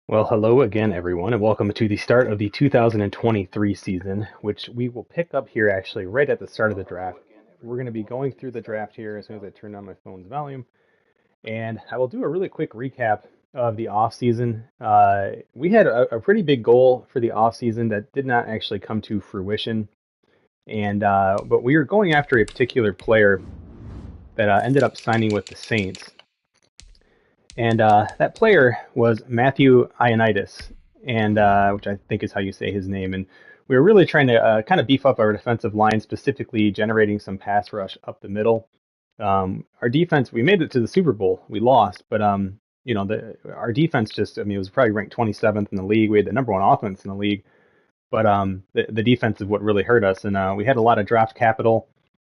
Well, hello again, everyone, and welcome to the start of the 2023 season, which we will pick up here actually right at the start of the draft. We're going to be going through the draft here as soon as I turn on my phone's volume, and I will do a really quick recap of the offseason. We had a pretty big goal for the offseason that did not actually come to fruition, and but we were going after a particular player that ended up signing with the Saints. And that player was Matthew Ioannidis, and which I think is how you say his name. And we were really trying to kind of beef up our defensive line, specifically generating some pass rush up the middle. Our defense, we made it to the Super Bowl. We lost, but our defense just, I mean, it was probably ranked 27th in the league. We had the number one offense in the league, but the defense is what really hurt us. And we had a lot of draft capital,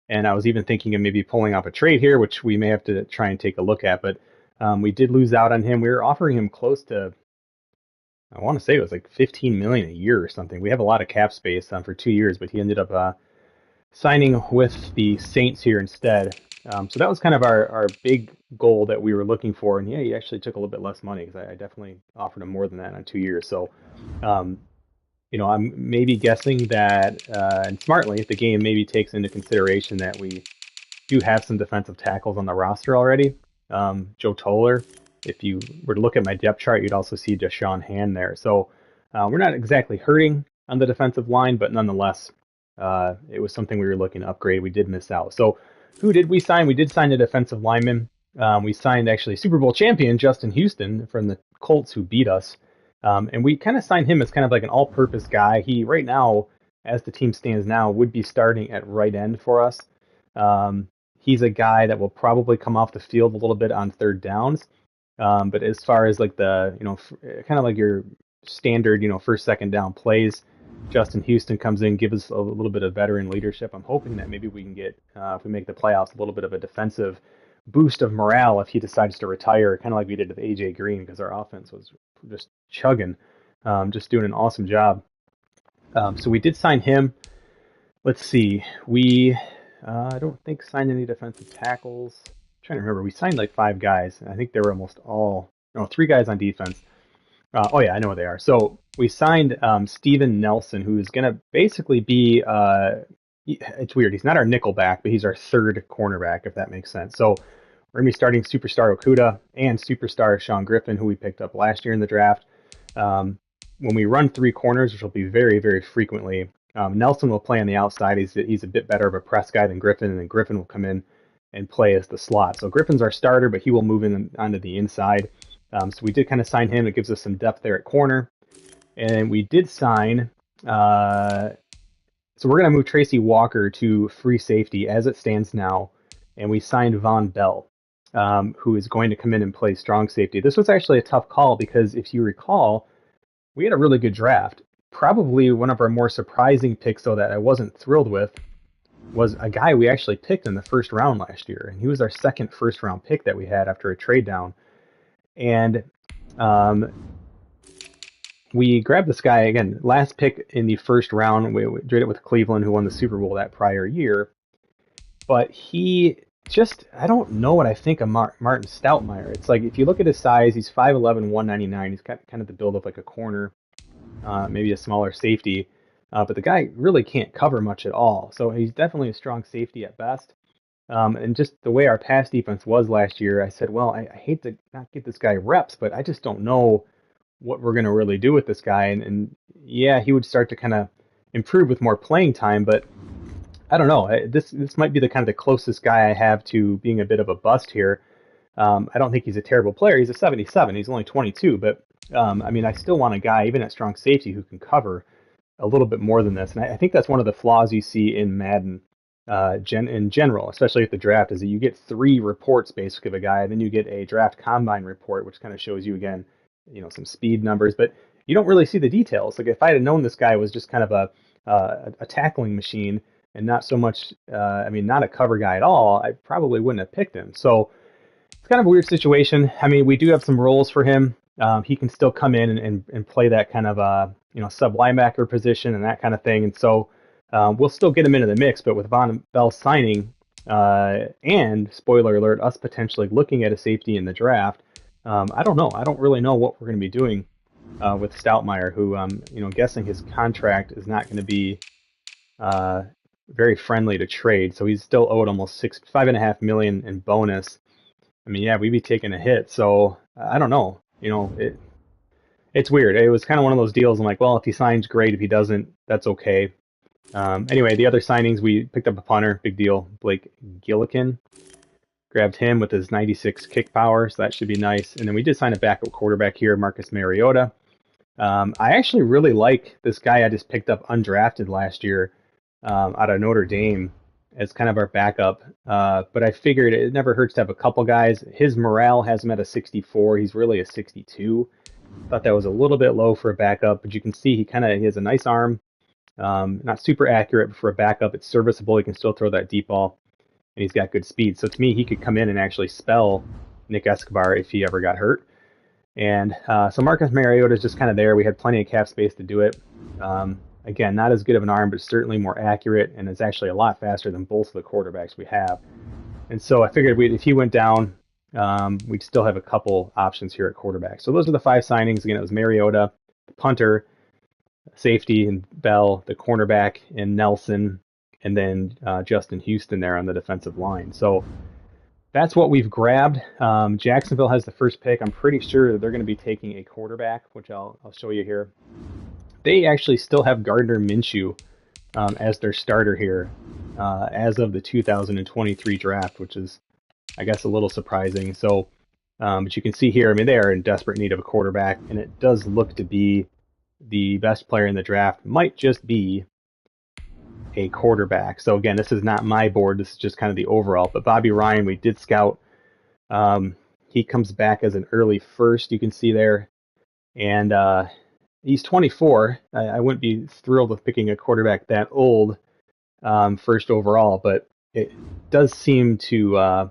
and I was even thinking of maybe pulling off a trade here, which we may have to try and take a look at. But we did lose out on him. We were offering him close to, I want to say it was like 15 million a year or something. We have a lot of cap space for 2 years, but he ended up signing with the Saints here instead. So that was kind of our big goal that we were looking for. And yeah, he actually took a little bit less money because I definitely offered him more than that on 2 years. So, um, I'm maybe guessing that, and smartly, the game maybe takes into consideration that we do have some defensive tackles on the roster already. Joe Toller, if you were to look at my depth chart, you'd also see Deshaun Hand there. So we're not exactly hurting on the defensive line, but nonetheless, it was something we were looking to upgrade. We did miss out. So who did we sign? We did sign a defensive lineman. We signed actually Super Bowl champion Justin Houston from the Colts, who beat us. And we kind of signed him as kind of like an all-purpose guy. He right now, as the team stands now, would be starting at right end for us. He's a guy that will probably come off the field a little bit on third downs. But as far as like the, kind of like your standard, first, second down plays, Justin Houston comes in, gives us a little bit of veteran leadership. I'm hoping that maybe we can get, if we make the playoffs, a little bit of a defensive boost of morale if he decides to retire, kind of like we did with AJ Green, because our offense was just chugging, just doing an awesome job. So we did sign him. Let's see. I don't think signed any defensive tackles. I'm trying to remember. We signed like five guys. I think they were almost all, no, three guys on defense. Oh yeah, I know what they are. So we signed Steven Nelson, who is going to basically be, it's weird. He's not our nickel back, but he's our third cornerback, if that makes sense. So we're going to be starting Superstar Okuda and Superstar Sean Griffin, who we picked up last year in the draft. When we run three corners, which will be very, very frequently, Nelson will play on the outside. He's a bit better of a press guy than Griffin, and then Griffin will come in and play as the slot. So Griffin's our starter, but he will move in onto the inside. So we did kind of sign him. It gives us some depth there at corner. And we did sign, so we're going to move Tracy Walker to free safety as it stands now. And we signed Von Bell, who is going to come in and play strong safety. This was actually a tough call because if you recall, we had a really good draft. Probably one of our more surprising picks, though, that I wasn't thrilled with, was a guy we actually picked in the first round last year. And he was our second first round pick that we had after a trade down. And we grabbed this guy, again, last pick in the first round. We traded it with Cleveland, who won the Super Bowl that prior year. But he just, I don't know what I think of Martin Stoutmeyer. It's like, if you look at his size, he's 5'11", 199. He's got kind of the build of like a corner, maybe a smaller safety. But the guy really can't cover much at all. So he's definitely a strong safety at best. And just the way our pass defense was last year, I said, well, I hate to not get this guy reps, but I just don't know what we're going to really do with this guy. And yeah, he would start to kind of improve with more playing time, but I don't know. This might be the kind of the closest guy I have to being a bit of a bust here. I don't think he's a terrible player. He's a 77. He's only 22, but I mean, I still want a guy, even at strong safety, who can cover a little bit more than this. And I think that's one of the flaws you see in Madden in general, especially at the draft, is that you get three reports basically of a guy, and then you get a draft combine report, which kind of shows you again, some speed numbers, but you don't really see the details. Like if I had known this guy was just kind of a tackling machine and not so much, not a cover guy at all, I probably wouldn't have picked him. So it's kind of a weird situation. I mean, we do have some roles for him. He can still come in and play that kind of sub linebacker position and that kind of thing. And so we'll still get him into the mix. But with Von Bell signing and spoiler alert, us potentially looking at a safety in the draft, I don't know. I don't really know what we're going to be doing with Stoutmeyer, who you know, guessing his contract is not going to be uh, very friendly to trade. So he's still owed almost 5.5 million in bonus. I mean, yeah, we'd be taking a hit. So I don't know. You know, it's weird. It was kind of one of those deals. I'm like, well, if he signs, great. If he doesn't, that's okay. Anyway, the other signings, we picked up a punter, big deal. Blake Gillikin, grabbed him with his 96 kick power, so that should be nice. And then we did sign a backup quarterback here, Marcus Mariota. I actually really like this guy I just picked up undrafted last year out of Notre Dame as kind of our backup. But I figured it never hurts to have a couple guys. His morale has him at a 64. He's really a 62. Thought that was a little bit low for a backup, but you can see he has a nice arm. Not super accurate, but for a backup, it's serviceable. He can still throw that deep ball, and he's got good speed. So to me, he could come in and actually spell Nick Escobar if he ever got hurt. And so Marcus Mariota is just kind of there. We had plenty of cap space to do it. Again, not as good of an arm, but certainly more accurate, and is actually a lot faster than both of the quarterbacks we have. And so I figured if he went down, we'd still have a couple options here at quarterback. So those are the 5 signings. Again, it was Mariota, the punter, safety, and Bell, the cornerback, and Nelson, and then Justin Houston there on the defensive line. So that's what we've grabbed. Jacksonville has the first pick. I'm pretty sure that they're going to be taking a quarterback, which I'll show you here. They actually still have Gardner Minshew as their starter here as of the 2023 draft, which is, I guess, a little surprising. So, but you can see here, I mean, they are in desperate need of a quarterback, and it does look to be the best player in the draft might just be a quarterback. So again, this is not my board. This is just kind of the overall. But Bobby Ryan, we did scout. He comes back as an early first, you can see there. And he's 24. I wouldn't be thrilled with picking a quarterback that old first overall, but it does seem to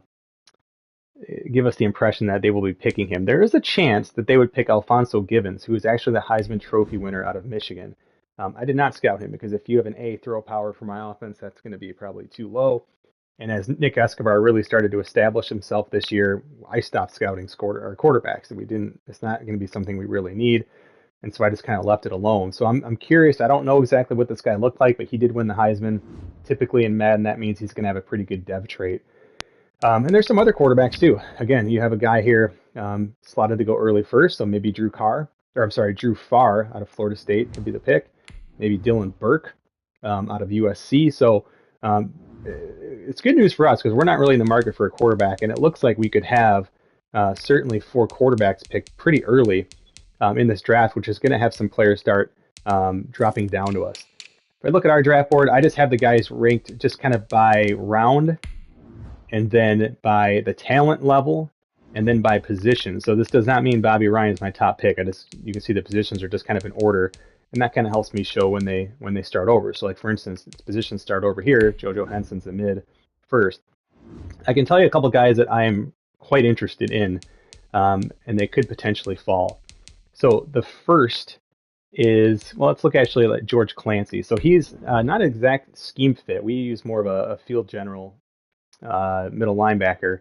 give us the impression that they will be picking him. There is a chance that they would pick Alfonso Givens, who is actually the Heisman Trophy winner out of Michigan. I did not scout him because if you have an A throw power for my offense, that's going to be probably too low. And as Nick Escobar really started to establish himself this year, I stopped scouting quarterbacks. It's not going to be something we really need. And so I just kind of left it alone. So I'm curious. I don't know exactly what this guy looked like, but he did win the Heisman. Typically in Madden, that means he's going to have a pretty good dev trait. And there's some other quarterbacks too. Again, you have a guy here slotted to go early first, so maybe Drew Farr out of Florida State could be the pick. Maybe Dylan Burke out of USC. So it's good news for us because we're not really in the market for a quarterback, and it looks like we could have certainly 4 quarterbacks picked pretty early in this draft, which is going to have some players start dropping down to us. If I look at our draft board, I just have the guys ranked just kind of by round, and then by the talent level, and then by position. So this does not mean Bobby Ryan is my top pick. You can see the positions are just kind of in order, and that kind of helps me show when they start over. So like for instance, positions start over here. JoJo Henson's the mid first. I can tell you a couple guys that I am quite interested in, and they could potentially fall. So the first is, well, let's look actually at George Clancy. So he's not an exact scheme fit. We use more of a field general middle linebacker,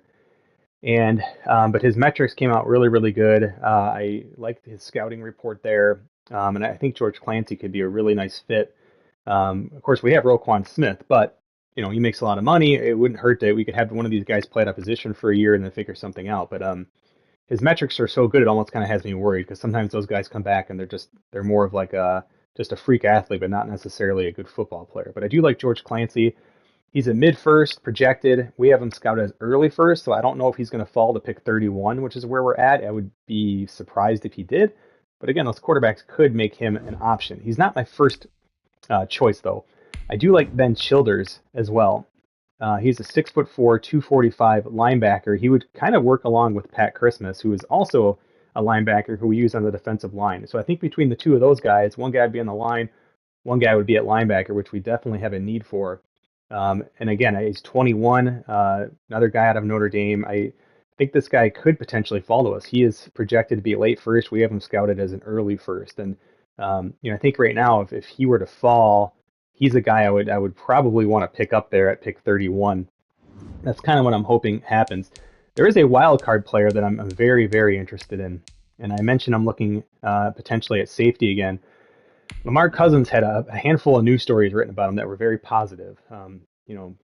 and but his metrics came out really, really good. I liked his scouting report there, and I think George Clancy could be a really nice fit. Of course, we have Roquan Smith, but you know, he makes a lot of money. It wouldn't hurt that we could have one of these guys play at a position for a year and then figure something out. But his metrics are so good, it almost kind of has me worried because sometimes those guys come back and they're more of like just a freak athlete, but not necessarily a good football player. But I do like George Clancy. He's a mid first projected. We have him scouted as early first, so I don't know if he's going to fall to pick 31, which is where we're at. I would be surprised if he did. But again, those quarterbacks could make him an option. He's not my first choice, though. I do like Ben Childers as well. He's a 6'4", 245 linebacker. He would kind of work along with Pat Christmas, who is also a linebacker who we use on the defensive line. So I think between the two of those guys, one guy would be on the line, one guy would be at linebacker, which we definitely have a need for. And again, he's 21, another guy out of Notre Dame. I think this guy could potentially fall to us. He is projected to be late first. We have him scouted as an early first. And, I think right now, if he were to fall, he's a guy I would probably want to pick up there at pick 31. That's kind of what I'm hoping happens. There is a wild card player that I'm very, very interested in. and I mentioned I'm looking potentially at safety again. Lamar Cousins had a handful of news stories written about him that were very positive.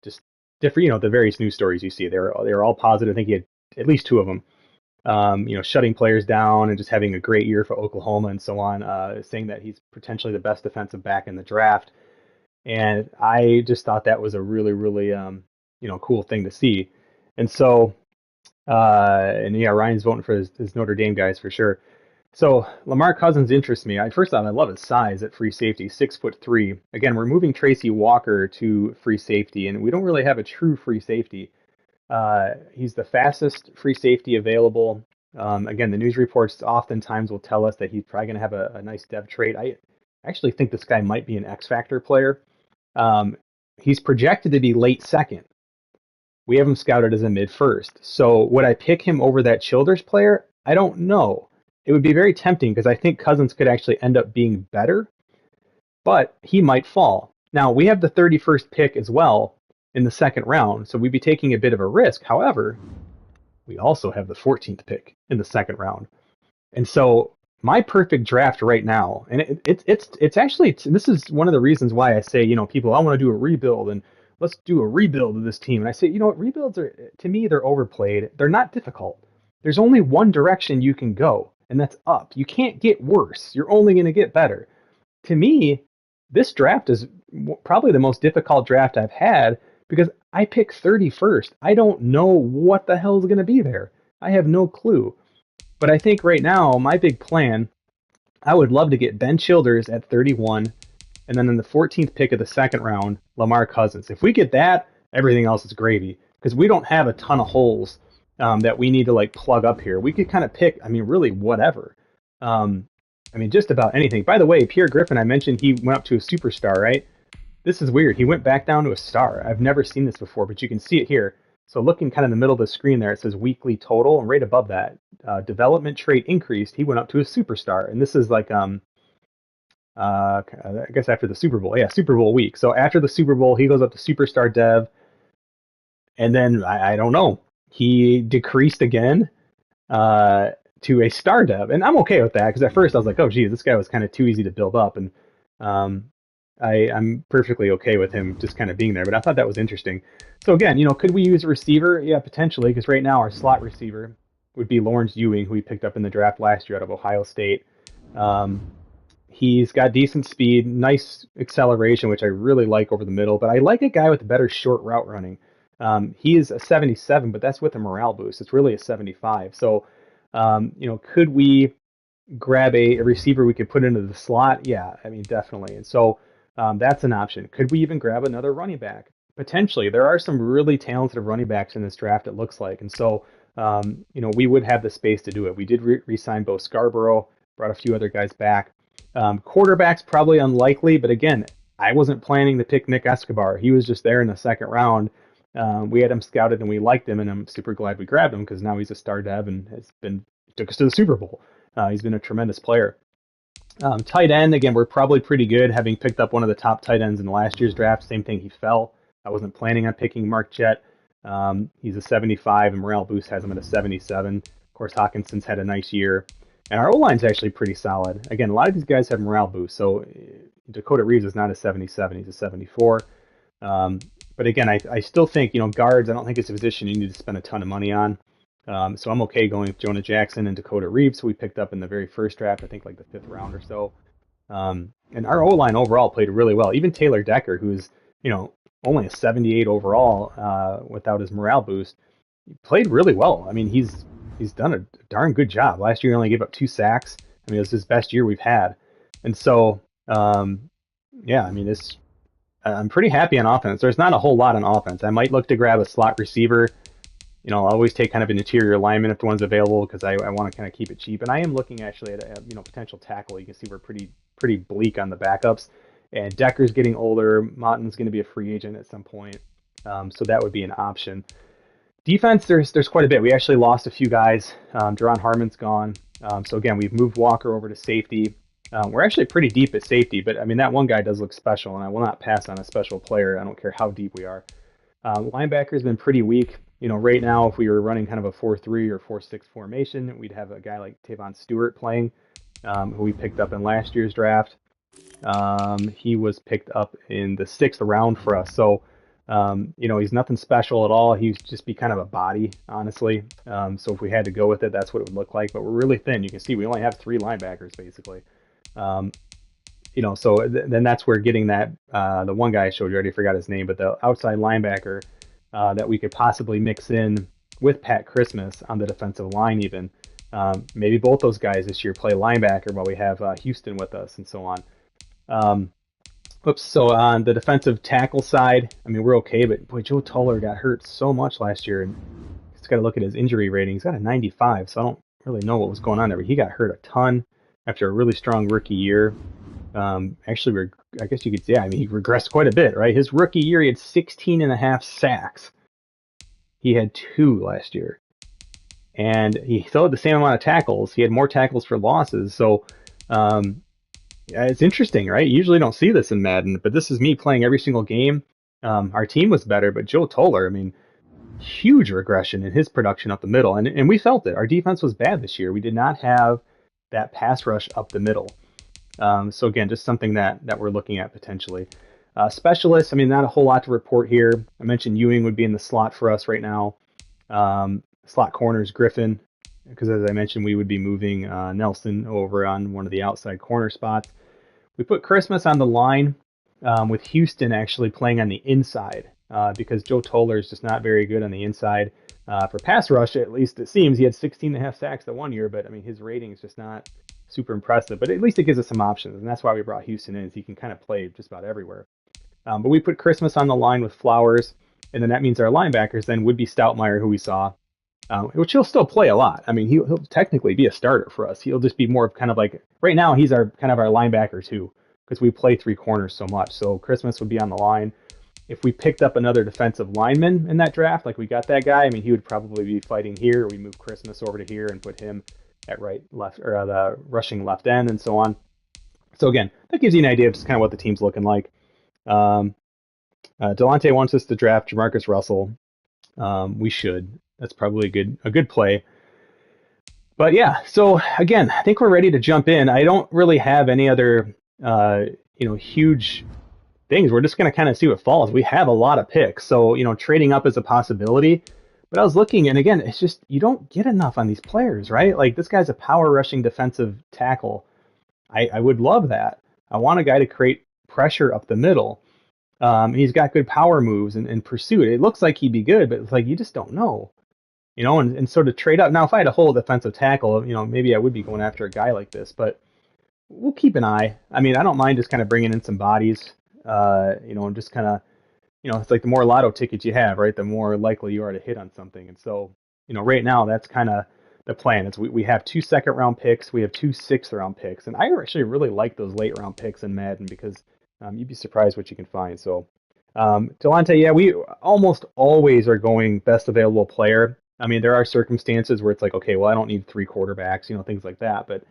Just different. The various news stories you see, they were all positive. I think he had at least two of them. Shutting players down and just having a great year for Oklahoma and so on. Saying that he's potentially the best defensive back in the draft, and I just thought that was a really, really cool thing to see. And so, and yeah, Ryan's voting for his Notre Dame guys for sure. So Lamar Cousins interests me. First off, I love his size at free safety, 6'3". Again, we're moving Tracy Walker to free safety, and we don't really have a true free safety. He's the fastest free safety available. Again, the news reports oftentimes will tell us that he's probably going to have a nice dev trait. I actually think this guy might be an X Factor player. He's projected to be late second. We have him scouted as a mid first. So would I pick him over that Childers player? I don't know. It would be very tempting because I think Cousins could actually end up being better, but he might fall. Now, we have the 31st pick as well in the second round, so we'd be taking a bit of a risk. However, we also have the 14th pick in the second round. And so my perfect draft right now, and it's actually, this is one of the reasons why I say, people, I want to do a rebuild and let's do a rebuild of this team. And I say, rebuilds are, to me, they're overplayed. They're not difficult. There's only one direction you can go, and that's up. You can't get worse. You're only going to get better. To me, this draft is probably the most difficult draft I've had because I pick 31st. I don't know what the hell is going to be there. I have no clue. But I think right now, my big plan, I would love to get Ben Childers at 31, and then in the 14th pick of the second round, Lamar Cousins. If we get that, everything else is gravy because we don't have a ton of holes that we need to plug up here. We could kind of pick, really whatever. Just about anything. By the way, Pierre Griffin, I mentioned he went up to a superstar, right? This is weird. He went back down to a star. I've never seen this before, but you can see it here. So looking kind of in the middle of the screen there, it says weekly total, and right above that, development trait increased. He went up to a superstar, and this is I guess after the Super Bowl. Yeah, Super Bowl week. So after the Super Bowl, he goes up to superstar dev, and then I don't know. He decreased again to a star dev, and I'm okay with that because at first I was like, oh geez, this guy was kind of too easy to build up, and I'm perfectly okay with him just kind of being there. But I thought that was interesting. So again, could we use a receiver? Yeah, potentially, because right now our slot receiver would be Lawrence Ewing, who we picked up in the draft last year out of Ohio State. He's got decent speed, nice acceleration, which I really like over the middle, but I like a guy with better short route running. He is a 77, but that's with a morale boost. It's really a 75. So, could we grab a receiver we could put into the slot? Yeah, definitely. And so that's an option. Could we even grab another running back? Potentially. There are some really talented running backs in this draft, it looks like. And so, we would have the space to do it. We did re-sign Bo Scarborough, brought a few other guys back. Quarterbacks, probably unlikely, but again, I wasn't planning to pick Nick Escobar. He was just there in the second round. We had him scouted and we liked him, and I'm super glad we grabbed him because now he's a star dev and took us to the Super Bowl. He's been a tremendous player. Tight end, again, we're probably pretty good, having picked up one of the top tight ends in last year's draft. Same thing, he fell. I wasn't planning on picking Mark Jett. He's a 75, and Morale Boost has him at a 77. Of course, Hawkinson's had a nice year. And our O-line's actually pretty solid. Again, a lot of these guys have morale boost. So Dakota Reeves is not a 77, he's a 74. But again, I still think, guards, I don't think it's a position you need to spend a ton of money on. So I'm okay going with Jonah Jackson and Dakota Reeves, who we picked up in the very first draft, I think the 5th round or so. And our O-line overall played really well. Even Taylor Decker, who's, only a 78 overall without his morale boost, played really well. He's done a darn good job. Last year he only gave up 2 sacks. It was his best year we've had. And so, I'm pretty happy on offense. There's not a whole lot on offense. I might look to grab a slot receiver. I'll always take kind of an interior lineman if the one's available because I want to kind of keep it cheap. And I am looking actually at a potential tackle. You can see we're pretty bleak on the backups. And Decker's getting older. Motton's going to be a free agent at some point. So that would be an option. Defense, there's quite a bit. We actually lost a few guys. Deron Harmon's gone. So again, we've moved Walker over to safety. We're actually pretty deep at safety, but that one guy does look special, and I will not pass on a special player. I don't care how deep we are. Linebacker's been pretty weak. Right now, if we were running kind of a 4-3 or 4-6 formation, we'd have a guy like Tavon Stewart playing, who we picked up in last year's draft. He was picked up in the 6th round for us. So, he's nothing special at all. He'd just be kind of a body, honestly. So if we had to go with it, that's what it would look like. But we're really thin. You can see we only have 3 linebackers, basically. So then that's where getting that, the one guy I showed you, I already forgot his name, but the outside linebacker that we could possibly mix in with Pat Christmas on the defensive line even. Maybe both those guys this year play linebacker while we have Houston with us and so on. So on the defensive tackle side, I mean, we're okay, but boy, Joe Toller got hurt so much last year, and he's got to look at his injury rating. He's got a 95, so I don't really know what was going on there, but he got hurt a ton after a really strong rookie year. Actually, I guess you could say, he regressed quite a bit, right? His rookie year, he had 16 and a half sacks. He had 2 last year. And he still had the same amount of tackles. He had more tackles for losses. So, it's interesting, right? You usually don't see this in Madden, but this is me playing every single game. Our team was better, but Joe Toller, huge regression in his production up the middle. And we felt it. Our defense was bad this year. We did not have that pass rush up the middle. So again, just something that we're looking at potentially. Specialists, not a whole lot to report here. I mentioned Ewing would be in the slot for us right now. Slot corners, Griffin, because as I mentioned, we would be moving Nelson over on one of the outside corner spots. We put Christmas on the line with Houston actually playing on the inside because Joe Toller is just not very good on the inside. For pass rush, at least it seems, he had 16 and a half sacks that one year, but his rating is just not super impressive. But at least it gives us some options, and that's why we brought Houston in, is he can kind of play just about everywhere. But we put Christmas on the line with Flowers, and then that means our linebackers then would be Stoutmeyer, who we saw, which he'll still play a lot. He'll technically be a starter for us. He'll just be more of kind of like, right now he's our kind of our linebacker too, because we play 3 corners so much. So Christmas would be on the line. If we picked up another defensive lineman in that draft, like we got that guy, he would probably be fighting here. We move Christmas over to here and put him at right, left, or the rushing left end and so on. So again, that gives you an idea of just kind of what the team's looking like. Delonte wants us to draft Jamarcus Russell. We should. That's probably a good play. But yeah, so again, I think we're ready to jump in. I don't really have any other huge things. We're just going to kind of see what falls. We have a lot of picks, so trading up is a possibility. But I was looking, and again, it's just you don't get enough on these players, right? Like, this guy's a power rushing defensive tackle. I would love that. I want a guy to create pressure up the middle. He's got good power moves and pursuit. It looks like he'd be good, but it's like you just don't know. And so to trade up, now if I had a whole defensive tackle, maybe I would be going after a guy like this, but we'll keep an eye. I don't mind just kind of bringing in some bodies, and just kind of, it's like the more lotto tickets you have, right, the more likely you are to hit on something. And so, right now that's kind of the plan. Is we have 2 second-round picks, we have 2 sixth-round picks, and I actually really like those late-round picks in Madden because you'd be surprised what you can find. So, Delonte, yeah, we almost always are going best available player. There are circumstances where it's like, okay, well, I don't need 3 quarterbacks, things like that. But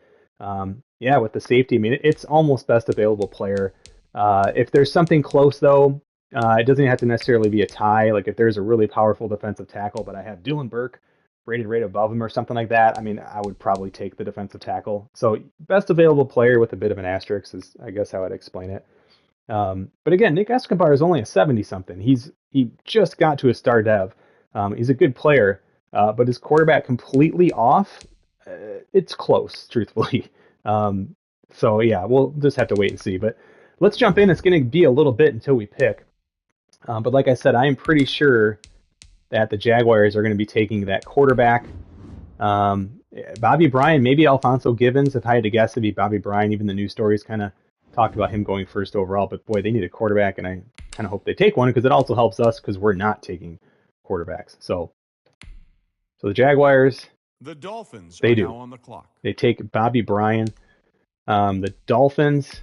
yeah, with the safety, it's almost best available player. If there's something close, though, it doesn't have to necessarily be a tie. Like if there's a really powerful defensive tackle, but I have Dylan Burke rated right above him or something like that, I would probably take the defensive tackle. So best available player with a bit of an asterisk is, I guess, how I'd explain it. But again, Nick Escobar is only a 70-something. He just got to a star dev. He's a good player, but his quarterback completely off. It's close, truthfully. So yeah, we'll just have to wait and see. But let's jump in. It's going to be a little bit until we pick. But like I said, I am pretty sure that the Jaguars are going to be taking that quarterback. Bobby Bryan, maybe Alfonso Gibbons. If I had to guess, it'd be Bobby Bryan. Even the news stories kind of talked about him going first overall. But boy, they need a quarterback, and I kind of hope they take one because it also helps us because we're not taking quarterbacks. So the Jaguars, the Dolphins they are do. Now on the clock. They take Bobby Bryan. The Dolphins,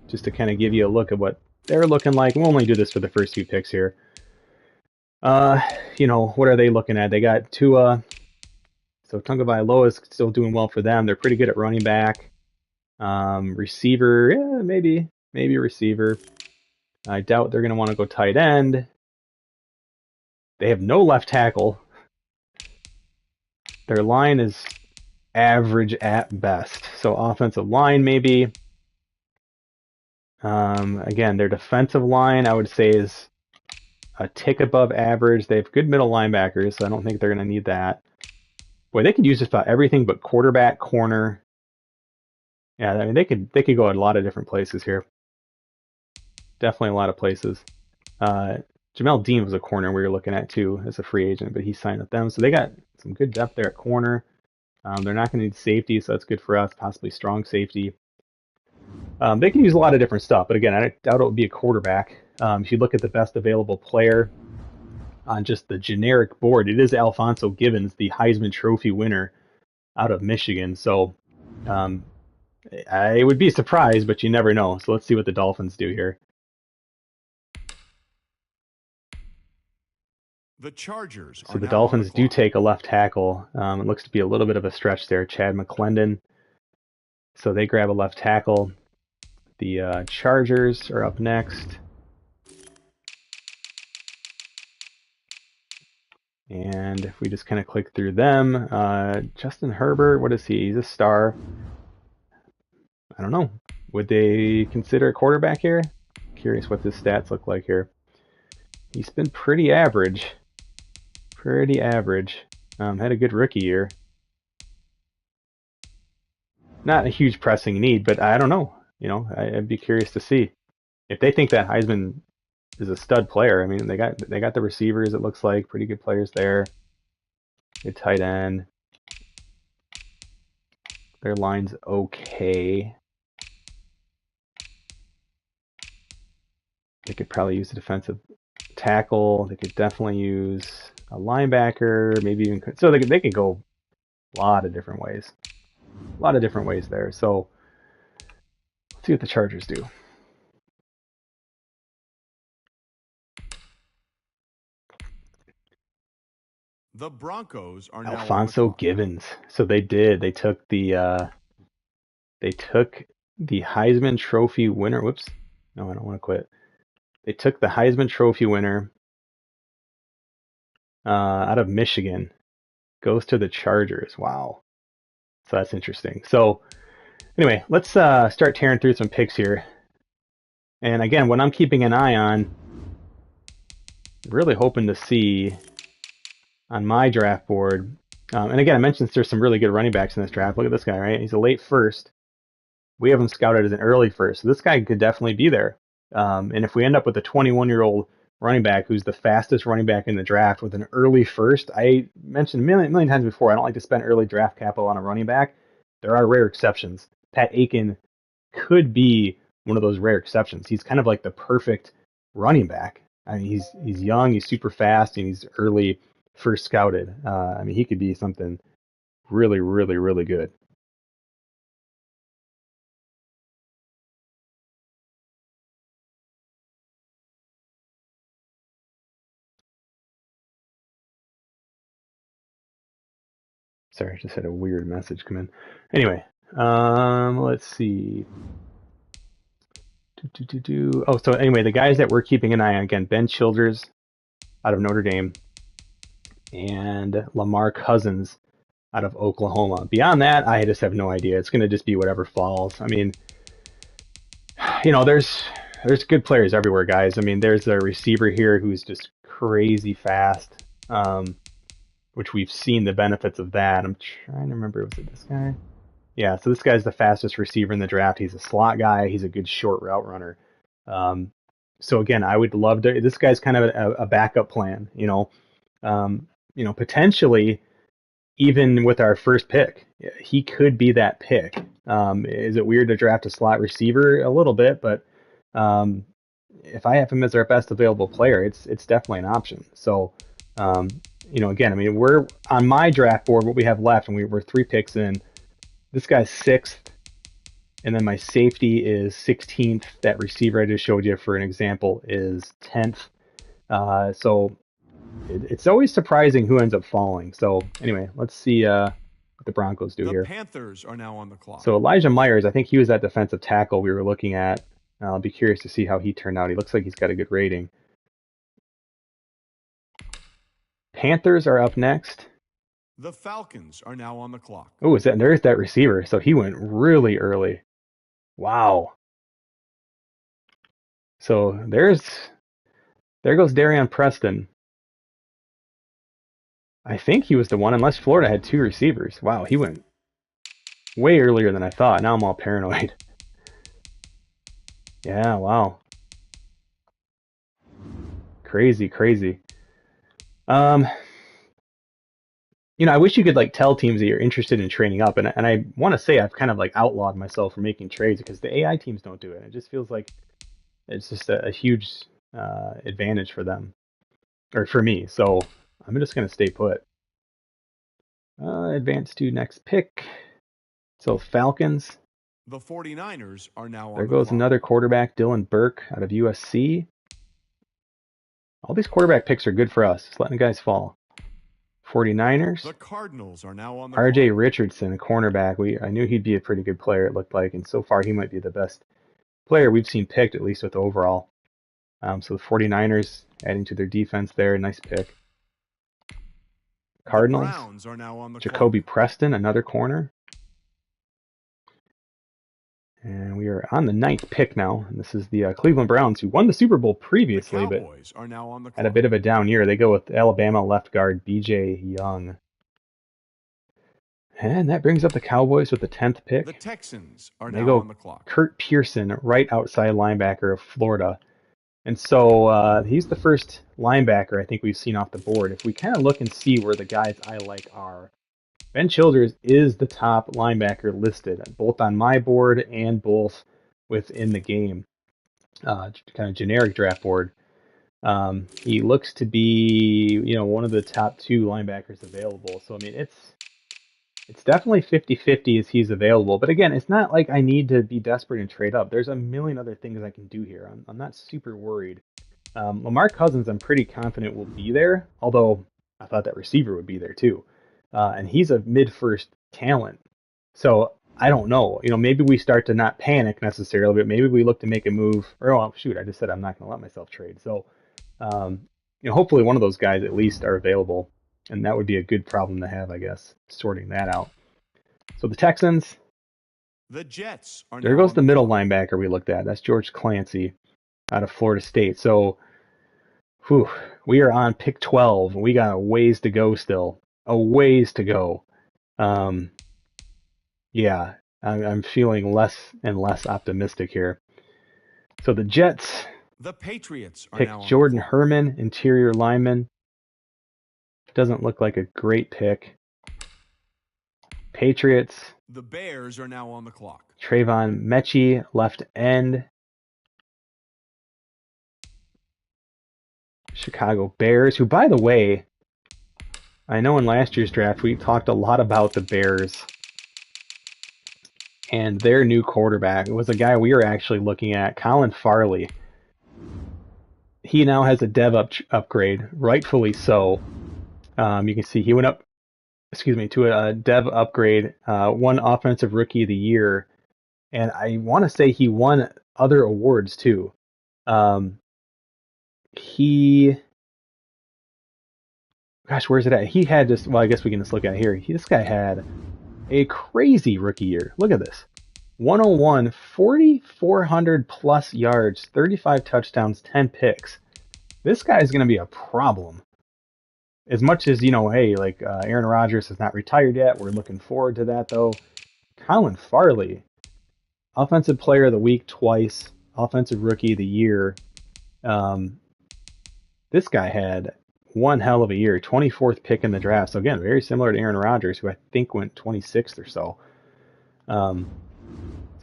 just to kind of give you a look at what they're looking like. We'll only do this for the first few picks here. What are they looking at? They got Tua. So Lowe is still doing well for them. They're pretty good at running back. Receiver, yeah, maybe a receiver. I doubt they're going to want to go tight end. They have no left tackle. Their line is average at best. So offensive line maybe. Again, their defensive line I would say is a tick above average. They have good middle linebackers, so I don't think they're going to need that. Boy, they could use just about everything but quarterback, corner. Yeah, I mean they could go in a lot of different places here. Definitely a lot of places. Jamel Dean was a corner we were looking at too as a free agent, but he signed with them, so they got some good depth there at corner. They're not going to need safety, so that's good for us. Possibly strong safety. They can use a lot of different stuff, but again, I doubt it would be a quarterback. If you look at the best available player on just the generic board, it is Alphonso Givens, the Heisman Trophy winner out of Michigan. So I would be surprised, but you never know. So let's see what the Dolphins do here. The Chargers. So the Dolphins do take a left tackle. It looks to be a little bit of a stretch there, Chad McClendon. So they grab a left tackle. The Chargers are up next. And if we just kind of click through them, Justin Herbert, what is he? He's a star. I don't know. Would they consider a quarterback here? Curious what his stats look like here. He's been pretty average. Pretty average. Had a good rookie year. Not a huge pressing need, but I don't know. You know, I'd be curious to see if they think that Heisman is a stud player. I mean, they got the receivers. It looks like pretty good players there. Good tight end. Their line's okay. They could probably use a defensive tackle. They could definitely use a linebacker. Maybe even so they could go a lot of different ways. A lot of different ways there. So let's see what the Chargers do. The Broncos are now Alphonso Givens. So they did. They took the Heisman Trophy winner. Whoops. No, I don't want to quit. They took the Heisman Trophy winner out of Michigan. Goes to the Chargers. Wow. So that's interesting. So anyway, let's start tearing through some picks here. And again, what I'm keeping an eye on, really hoping to see on my draft board. And again, I mentioned there's some really good running backs in this draft. Look at this guy, right? He's a late first. We have him scouted as an early first. So this guy could definitely be there. And if we end up with a 21-year-old running back who's the fastest running back in the draft with an early first, I mentioned a million times before, I don't like to spend early draft capital on a running back. There are rare exceptions. Pat Aiken could be one of those rare exceptions. He's kind of like the perfect running back. I mean, he's young, he's super fast, and he's early first scouted. I mean, he could be something really, really, really good. Sorry, I just had a weird message come in. Anyway, let's see. Oh, so anyway, the guys that we're keeping an eye on, again, Ben Childers out of Notre Dame and Lamar Cousins out of Oklahoma. Beyond that, I just have no idea. It's going to just be whatever falls. I mean, you know, there's good players everywhere, guys. I mean, there's a receiver here who's just crazy fast, which we've seen the benefits of that. I'm trying to remember, was it this guy? Yeah, so this guy's the fastest receiver in the draft. He's a slot guy. He's a good short route runner. So again, I would love to. This guy's kind of a backup plan, you know. Potentially even with our first pick, he could be that pick. Is it weird to draft a slot receiver? A little bit, but if I have him as our best available player, it's definitely an option. So, again, I mean, we're on my draft board. What we have left, and we're 3 picks in. This guy's 6th, and then my safety is 16th. That receiver I just showed you, for an example, is 10th. So it's always surprising who ends up falling. So anyway, let's see what the Broncos do here. The Panthers are now on the clock. So Elijah Myers, I think he was that defensive tackle we were looking at. I'll be curious to see how he turned out. He looks like he's got a good rating. Panthers are up next. The Falcons are now on the clock. Oh, there's that receiver. So he went really early. Wow. So there goes Darian Preston. I think he was the one, unless Florida had two receivers. Wow, he went way earlier than I thought. Now I'm all paranoid. Yeah, wow. Crazy, crazy. Um, I wish you could like tell teams that you're interested in training up, and I want to say I've kind of like outlawed myself from making trades because the AI teams don't do it. It just feels like it's just a huge advantage for them or for me. So I'm just gonna stay put. Advance to next pick. So Falcons. The 49ers are now There on the goes clock. another quarterback, Dylan Burke out of USC. All these quarterback picks are good for us. Just letting the guys fall. 49ers. The Cardinals are now on the RJ clock. Richardson, a cornerback. I knew he'd be a pretty good player, it looked like, and so far he might be the best player we've seen picked, at least with overall. So the 49ers adding to their defense there, nice pick. Cardinals. The Browns are now on the Jacoby clock. Preston, another corner. And we are on the 9th pick now. And this is the Cleveland Browns, who won the Super Bowl previously, The but Cowboys are now on the had a clock. bit of a down year. They go with Alabama left guard B.J. Young. And that brings up the Cowboys with the 10th pick. The Texans are They now go on the clock. Kurt Pearson, right outside linebacker of Florida. And so he's the first linebacker I think we've seen off the board. If we kind of look and see where the guys I like are, Ben Childers is the top linebacker listed, both on my board and both within the game, kind of generic draft board. He looks to be, one of the top two linebackers available. So I mean, it's definitely 50-50 as he's available. But again, it's not like I need to be desperate and trade up. There's a million other things I can do here. I'm not super worried. Lamar Cousins, I'm pretty confident will be there, although I thought that receiver would be there too. And he's a mid-first talent. So I don't know. Maybe we start to not panic necessarily, but maybe we look to make a move. Or, oh, shoot, I just said I'm not going to let myself trade. So, hopefully one of those guys at least are available. And that would be a good problem to have, I guess, sorting that out. So the Texans. The Jets are There now goes on the middle clock. linebacker we looked at. That's George Clancy out of Florida State. So, we are on pick 12. We got a ways to go still. A ways to go. Yeah, I'm feeling less and less optimistic here. So the Jets The Patriots are pick now on Jordan the clock. Herman, interior lineman. Doesn't look like a great pick. Patriots. The Bears are now on the clock. Trayvon Mechie, left end. Chicago Bears, who, by the way, I know in last year's draft we talked a lot about the Bears and their new quarterback. It was a guy we were actually looking at, Colin Farley. He now has a dev upgrade, rightfully so. You can see he went up, to a dev upgrade, won Offensive Rookie of the Year, and I want to say he won other awards too. Where's it at? He had just, well, I guess we can just look at it here. This guy had a crazy rookie year. Look at this. 101, 4,400 plus yards, 35 touchdowns, 10 picks. This guy is going to be a problem. As much as, hey, like Aaron Rodgers has not retired yet. We're looking forward to that, though. Colin Farley, Offensive Player of the Week twice, Offensive Rookie of the Year. This guy had one hell of a year, 24th pick in the draft. So again, very similar to Aaron Rodgers, who I think went 26th or so. So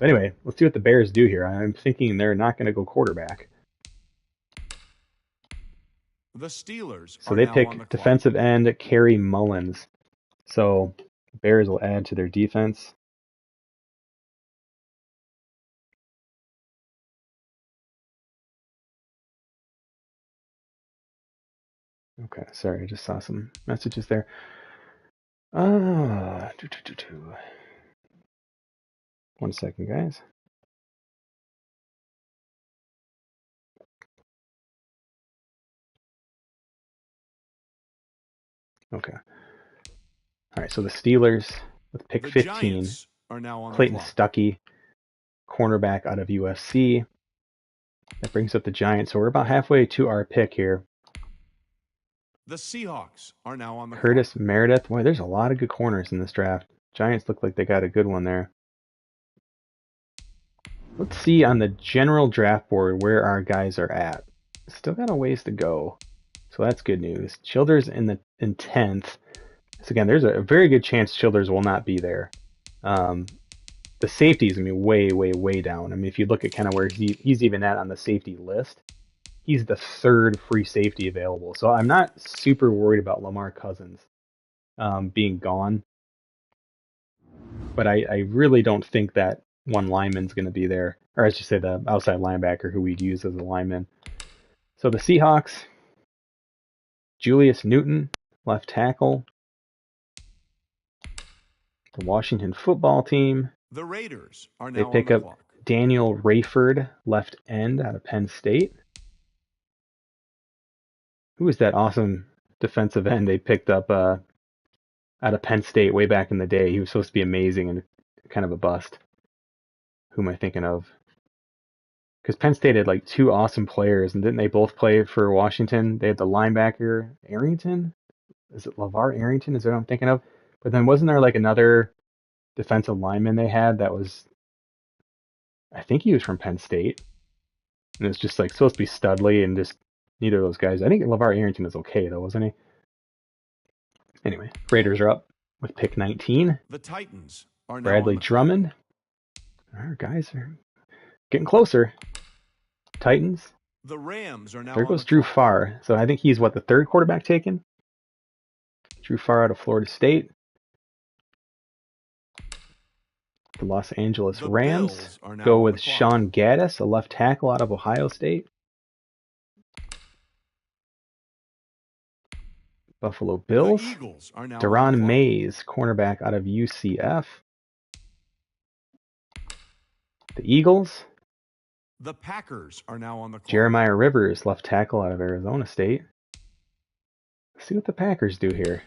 anyway, let's see what the Bears do here. I'm thinking they're not going to go quarterback. The Steelers So are they now on the pick clock. defensive end Kerry Mullins. So Bears will add to their defense. Okay, sorry, I just saw some messages there. One second, guys. Okay. All right, so the Steelers with pick The 15, Giants are now on the Clayton clock. Stuckey, cornerback out of USC. That brings up the Giants, so we're about halfway to our pick here. The Seahawks are now on the Curtis clock. Meredith. Boy, there's a lot of good corners in this draft. Giants look like they got a good one there. Let's see on the general draft board where our guys are at. Still got a ways to go, so that's good news. Childers in 10th. So again, there's a very good chance Childers will not be there. The safety is going to be way, way, way down. I mean, if you look at kind of where he's even at on the safety list, he's the third free safety available. So I'm not super worried about Lamar Cousins being gone. But I really don't think that one lineman's going to be there. Or I should say the outside linebacker who we'd use as a lineman. So the Seahawks, Julius Newton, left tackle. The Washington football team, The Raiders are they now on pick the up clock. Daniel Rayford, left end out of Penn State. Who was that awesome defensive end they picked up out of Penn State way back in the day? He was supposed to be amazing and kind of a bust. Who am I thinking of? Because Penn State had like two awesome players, and didn't they both play for Washington? They had the linebacker Arrington. Is it LeVar Arrington? Is that what I'm thinking of? But then wasn't there like another defensive lineman they had that was, I think he was from Penn State, and it's just like supposed to be Studley, and just neither of those guys. I think LeVar Arrington is okay though, wasn't he? Anyway, Raiders are up with pick 19. The Titans are now Bradley on the Drummond. Our guys are getting closer. Titans. clock. The Rams are now There on goes the Drew clock. Farr. So I think he's the third quarterback taken? Drew Farr out of Florida State. The Los Angeles The Rams Bills are now go on with the clock. Sean Gaddis, a left tackle out of Ohio State. Buffalo Bills. The Eagles are now on Deron the clock. Mays, cornerback out of UCF. The Eagles. The Packers are now on the clock. Jeremiah Rivers, left tackle out of Arizona State. Let's see what the Packers do here.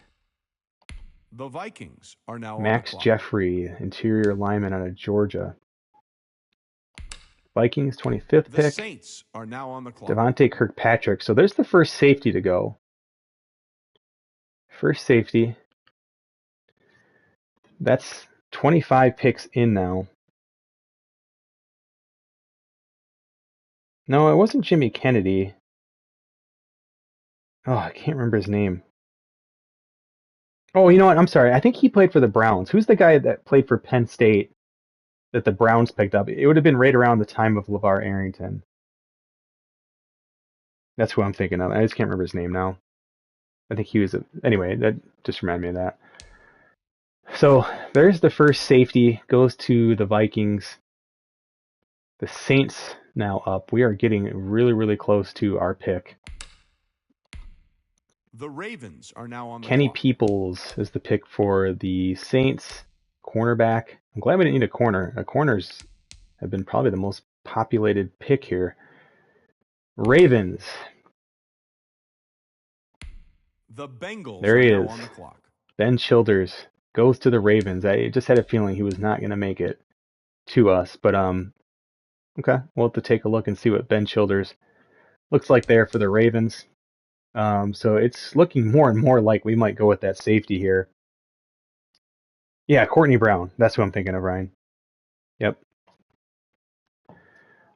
The Vikings are now Max on the clock. Jeffrey, interior lineman out of Georgia. Vikings, 25th The pick. Saints are now on the clock. Devontae Kirkpatrick. So there's the first safety to go. First safety. That's 25 picks in now. No, it wasn't Jimmy Kennedy. Oh, I can't remember his name. Oh, you know what? I'm sorry. I think he played for the Browns. Who's the guy that played for Penn State that the Browns picked up? It would have been right around the time of LeVar Arrington. That's who I'm thinking of. I just can't remember his name now. I think he was anyway, that just reminded me of that. So there's the first safety, goes to the Vikings. The Saints now up. We are getting really, really close to our pick. The Ravens are now on the Kenny clock. Peoples is the pick for the Saints, cornerback. I'm glad we didn't need a corner. Corners have been probably the most populated pick here. Ravens. The Bengals There are he now is. on the clock. Ben Childers goes to the Ravens. I just had a feeling he was not going to make it to us, but okay, we'll have to take a look and see what Ben Childers looks like there for the Ravens. So it's looking more and more like we might go with that safety here. Yeah, Courtney Brown. That's who I'm thinking of, Ryan. Yep.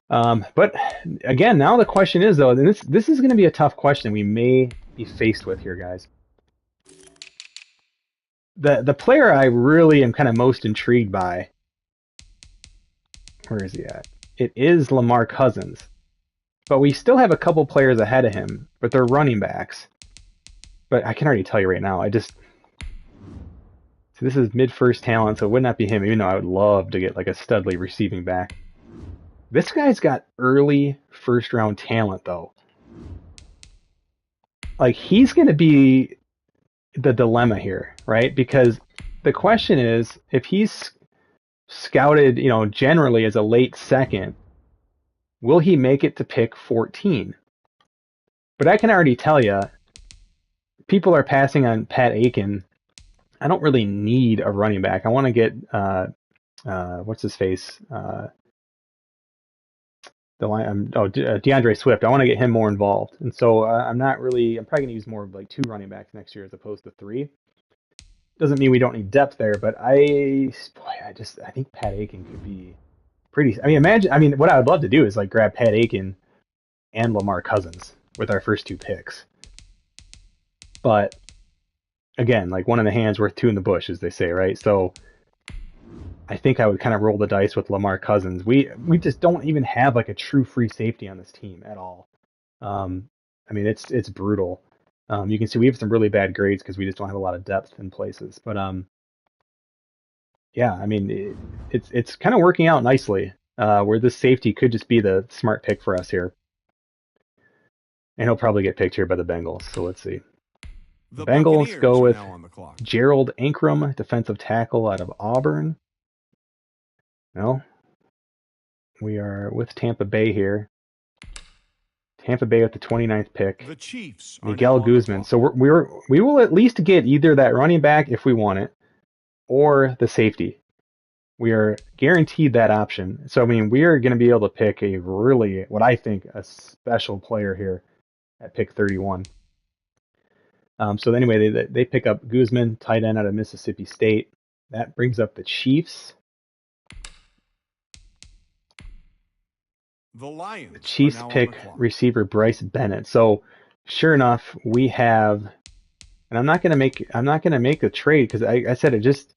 But again, now the question is though, and this is going to be a tough question we may be faced with here, guys. The player I really am kind of most intrigued by, where is he at? It is Lamar Cousins. But we still have a couple players ahead of him, but they're running backs. But I can already tell you right now, so this is mid-first talent, so it would not be him, even though I would love to get like a Studley receiving back. This guy's got early first-round talent, though. Like, he's going to be the dilemma here, right? Because the question is, if he's scouted, generally as a late second, will he make it to pick 14? But I can already tell you, people are passing on Pat Aiken. I don't really need a running back. I want to get what's his face? The line. DeAndre Swift. I want to get him more involved, and so I'm not really. I'm probably gonna use more of like 2 running backs next year as opposed to 3. Doesn't mean we don't need depth there, but I think Pat Aiken could be pretty. I mean, imagine. I mean, what I would love to do is like grab Pat Aiken and Lamar Cousins with our first 2 picks. But again, like one in the hand's worth 2 in the bush, as they say, right? So I think I would kind of roll the dice with Lamar Cousins. We just don't even have like a true free safety on this team at all. I mean, it's brutal. You can see we have some really bad grades because we just don't have a lot of depth in places. But yeah, I mean, it's kind of working out nicely. Where this safety could just be the smart pick for us here, and he'll probably get picked here by the Bengals. So let's see. The Bengals go Buccaneers are with now on the clock. Gerald Ankrum, defensive tackle out of Auburn. No, we are with Tampa Bay here. Tampa Bay with the 29th pick. The Chiefs are Miguel now on the Guzman. clock. So we will at least get either that running back if we want it, or the safety. We are guaranteed that option. So I mean, we are going to be able to pick a really, what I think, a special player here at pick 31. So anyway, they pick up Guzman, tight end out of Mississippi State. That brings up the Chiefs. The Lions. The Chiefs are now pick on the clock. receiver Bryce Bennett. So sure enough, we have, and I'm not gonna make a trade because I said it just,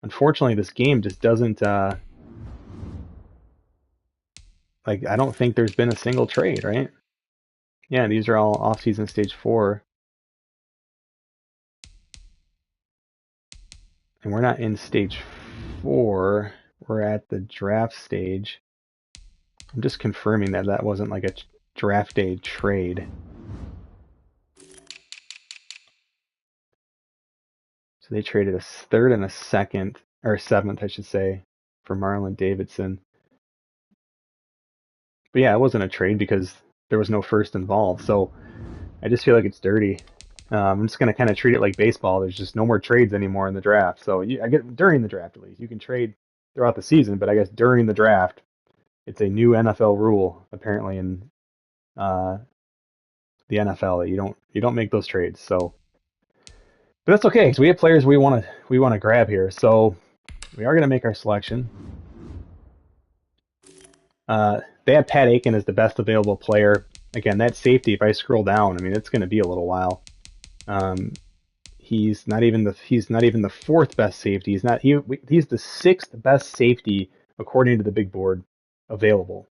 unfortunately this game just doesn't like, I don't think there's been a single trade, right? Yeah, these are all off-season stage 4. And we're not in stage 4. We're at the draft stage. I'm just confirming that that wasn't like a draft day trade. So they traded a 3rd and a 2nd, or a 7th, I should say, for Marlon Davidson. But yeah, it wasn't a trade because there was no first involved. So I just feel like it's dirty. I'm just going to kind of treat it like baseball. There's just no more trades anymore in the draft. So I get during the draft at least. You can trade throughout the season, but I guess during the draft, it's a new NFL rule apparently in the NFL that you don't make those trades. So, but that's okay because we have players we want to grab here. So we are going to make our selection. They have Pat Aiken as the best available player. Again, that safety. If I scroll down, I mean it's going to be a little while. He's not even the 4th best safety. He's the 6th best safety according to the big board available.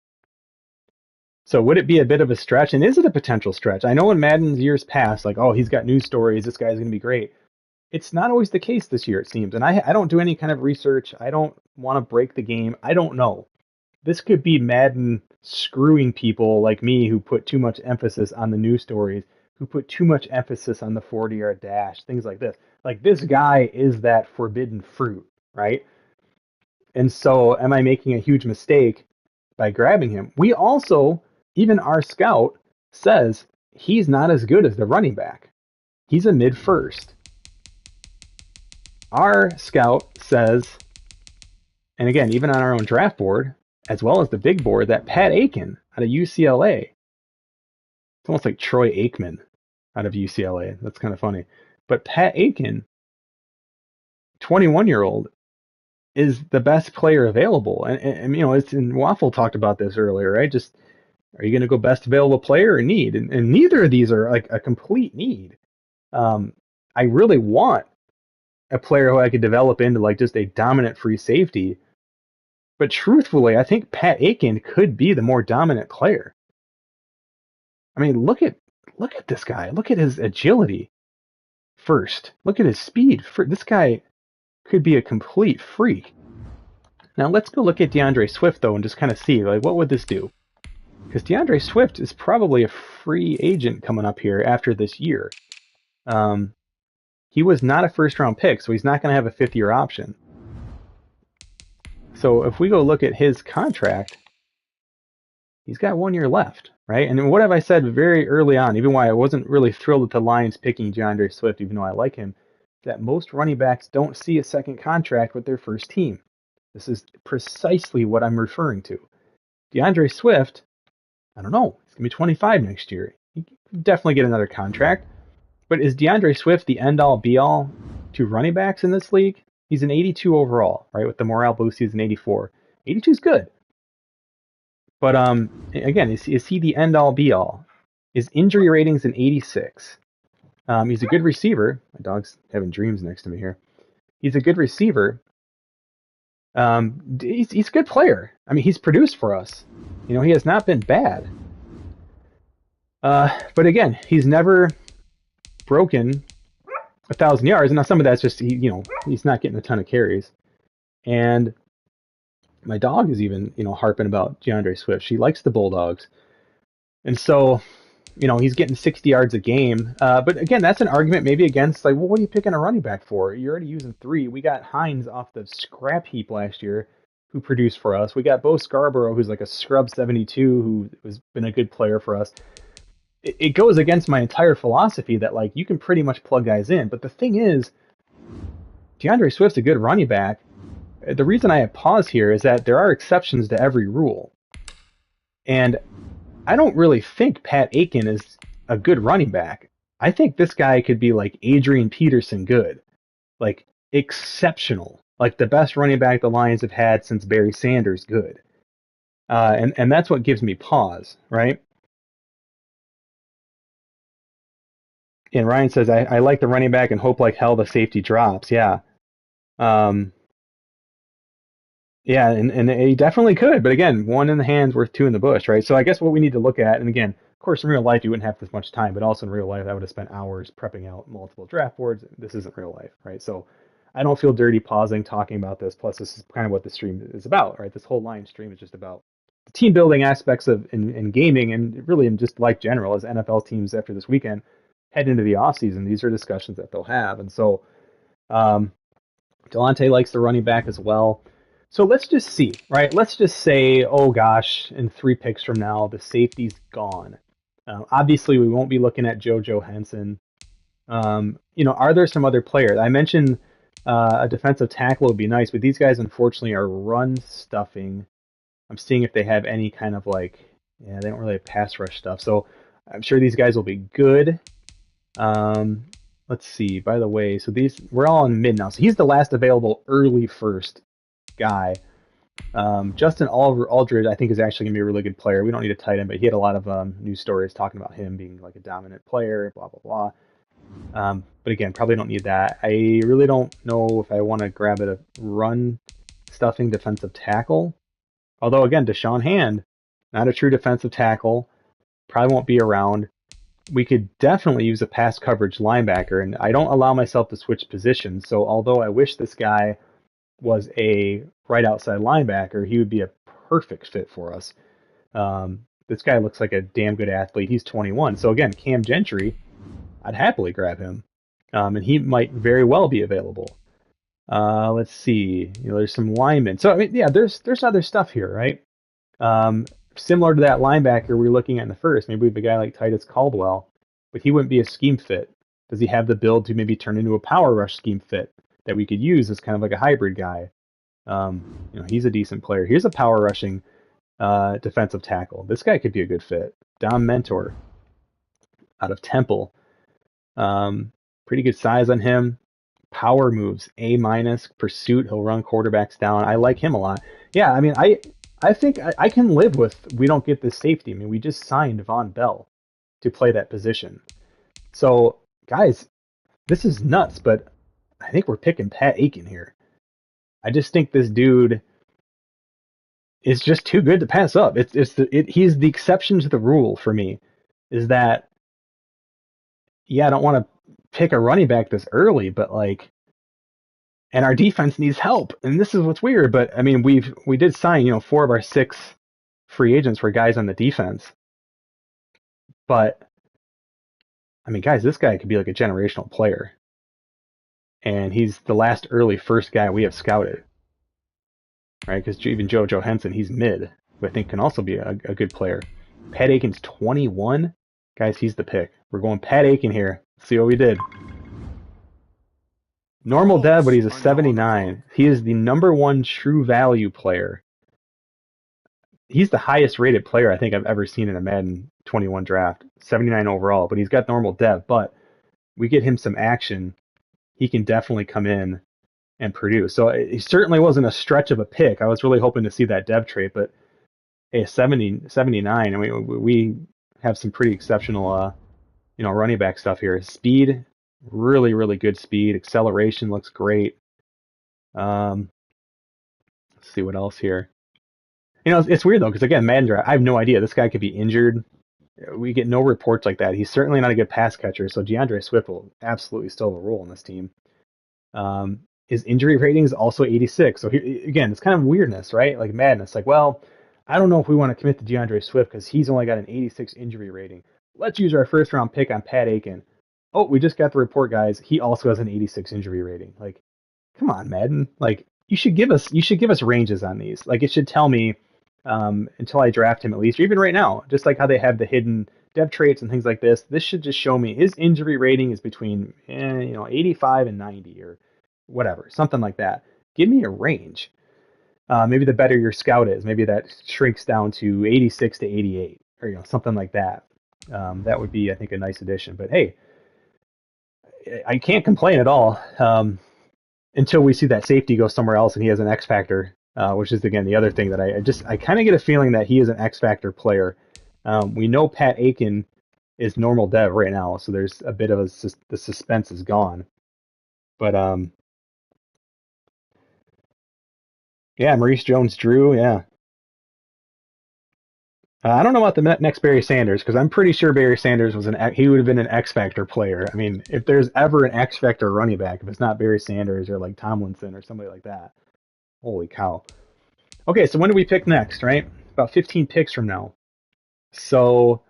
So would it be a bit of a stretch? And is it a potential stretch? I know in Madden's years past, like, oh, he's got news stories. This guy's going to be great. It's not always the case this year, it seems. And I don't do any kind of research. I don't want to break the game. I don't know. This could be Madden screwing people like me who put too much emphasis on the news stories, who put too much emphasis on the 40-yard dash, things like this. Like, this guy is that forbidden fruit, right? And so am I making a huge mistake by grabbing him? We also, even our scout says he's not as good as the running back. He's a mid-first. Our scout says, and again, even on our own draft board, as well as the big board, that Pat Aiken out of UCLA, it's almost like Troy Aikman out of UCLA. That's kind of funny. But Pat Aiken, 21-year-old, is the best player available. And you know, Waffle talked about this earlier, right? Just, are you going to go best available player or need? And neither of these are like a complete need. I really want a player who I could develop into like just a dominant free safety. But truthfully, I think Pat Aiken could be the more dominant player. I mean, look at this guy. Look at his agility first. Look at his speed. This guy could be a complete freak. Now let's go look at DeAndre Swift though and just kind of see, like, what would this do? Because DeAndre Swift is probably a free agent coming up here after this year. He was not a first-round pick, so he's not going to have a 5th-year option. So if we go look at his contract, He's got 1 year left, right? And what have I said very early on, even why I wasn't really thrilled with the Lions picking DeAndre Swift, even though I like him, that most running backs don't see a second contract with their first team. This is precisely what I'm referring to. DeAndre Swift, I don't know, he's going to be 25 next year. He can definitely get another contract. But is DeAndre Swift the end-all, be-all to running backs in this league? He's an 82 overall, right? With the morale boost, he's an 84. 82 is good. But again, is he the end-all, be-all? His injury rating's an 86. He's a good receiver. My dog's having dreams next to me here. He's a good receiver. He's a good player. I mean, he's produced for us. He has not been bad. But again, he's never broken 1,000 yards. And now some of that's just he's not getting a ton of carries. And my dog is even harping about DeAndre Swift. She likes the Bulldogs, and so he's getting 60 yards a game. But again, that's an argument maybe against what are you picking a running back for? You're already using 3. We got Hines off the scrap heap last year, who produced for us. We got Bo Scarborough, who's like a scrub 72, who has been a good player for us. It goes against my entire philosophy that you can pretty much plug guys in. But the thing is, DeAndre Swift's a good running back. The reason I have pause here is that there are exceptions to every rule. And I don't really think Pat Aiken is a good running back. I think this guy could be like Adrian Peterson good. Exceptional. The best running back the Lions have had since Barry Sanders good. And that's what gives me pause, right? And Ryan says, I like the running back and hope like hell the safety drops. Yeah. Yeah, and he definitely could. But again, 1 in the hand's worth 2 in the bush, right? So I guess what we need to look at, and again, of course, in real life, you wouldn't have this much time, but also in real life, I would have spent hours prepping out multiple draft boards. This isn't real life, right? So I don't feel dirty pausing, talking about this. Plus, this is kind of what the stream is about, right? This whole Lions stream is just about the team building aspects of in gaming, and really in just life general, as NFL teams after this weekend head into the offseason, these are discussions that they'll have. And so Delonte likes the running back as well. So let's just see, right? Let's just say, oh gosh, in 3 picks from now, the safety's gone. Obviously, we won't be looking at JoJo Henson. Are there some other players? I mentioned a defensive tackle would be nice, but these guys, unfortunately, are run stuffing. I'm seeing if they have any kind of they don't really have pass rush stuff. So I'm sure these guys will be good. Let's see. By the way, so we're all in mid now. So he's the last available early first guy. Justin Aldridge, I think, is actually going to be a really good player. We don't need a tight end, but he had a lot of news stories talking about him being a dominant player, blah, blah, blah. But again, probably don't need that. I really don't know if I want to grab a run stuffing defensive tackle. Although, again, Deshaun Hand, not a true defensive tackle, probably won't be around. We could definitely use a pass coverage linebacker, and I don't allow myself to switch positions. So although I wish this guy was a right outside linebacker, he would be a perfect fit for us. This guy looks like a damn good athlete. He's 21. So again, Cam Gentry, I'd happily grab him. And he might very well be available. Let's see. There's some linemen. So I mean, yeah, there's other stuff here, right? Similar to that linebacker we were looking at in the first. Maybe we have a guy like Titus Caldwell, but he wouldn't be a scheme fit. Does he have the build to maybe turn into a power rush scheme fit that we could use as kind of like a hybrid guy? He's a decent player. Here's a power rushing defensive tackle. This guy could be a good fit. Dom Mentor out of Temple. Pretty good size on him. Power moves, A-, pursuit. He'll run quarterbacks down. I like him a lot. Yeah, I mean, I think I can live with we don't get this safety. I mean, we just signed Von Bell to play that position. So, guys, this is nuts, but I think we're picking Pat Aiken here. I just think this dude is just too good to pass up. He's the exception to the rule for me. Is that, yeah, I don't want to pick a running back this early, but and our defense needs help. And this is what's weird, but I mean, we did sign, 4 of our 6 free agents were guys on the defense. But I mean, guys, this guy could be like a generational player. And he's the last early first guy we have scouted. Right? Because even JoJo Henson, he's mid. who I think can also be a good player. Pat Aiken's 21. Guys, he's the pick. We're going Pat Aiken here. Let's see what we did. The Normal dev, but Wolves he's a are now on the clock. 79. He is the #1 true value player. He's the highest rated player I think I've ever seen in a Madden 21 draft. 79 overall, but he's got normal dev. But we get him some action, he can definitely come in and produce. So it certainly wasn't a stretch of a pick. I was really hoping to see that dev trait, but hey, 79, and we have some pretty exceptional running back stuff here. Speed, really, really good speed. Acceleration looks great. Let's see what else here. It's weird though, because again, Madden draft, I have no idea. This guy could be injured. We get no reports like that. He's certainly not a good pass catcher, so DeAndre Swift will absolutely still have a role in this team. His injury rating is also 86. So again, it's kind of weirdness, right? Like madness. Like, well, I don't know if we want to commit to DeAndre Swift because he's only got an 86 injury rating. Let's use our first round pick on Pat Aiken. Oh, we just got the report, guys. He also has an 86 injury rating. Like, come on, Madden. Like, you should give us ranges on these. Like, it should tell me until I draft him at least, or even right now, just like how they have the hidden dev traits and things like this. This should just show me his injury rating is between 85 and 90 or whatever, something like that. Give me a range. Maybe the better your scout is, maybe that shrinks down to 86 to 88 or something like that. That would be, I think, a nice addition. But hey, I can't complain at all until we see that safety go somewhere else and he has an X factor, which is again the other thing that I kind of get a feeling that he is an X factor player. We know Pat Aiken is normal dev right now, so there's a bit of the suspense is gone. But yeah, Maurice Jones-Drew, yeah. I don't know about the next Barry Sanders because I'm pretty sure Barry Sanders he would have been an X Factor player. I mean, if there's ever an X Factor running back, if it's not Barry Sanders or like Tomlinson or somebody like that, holy cow. Okay, so when do we pick next, right? About 15 picks from now. So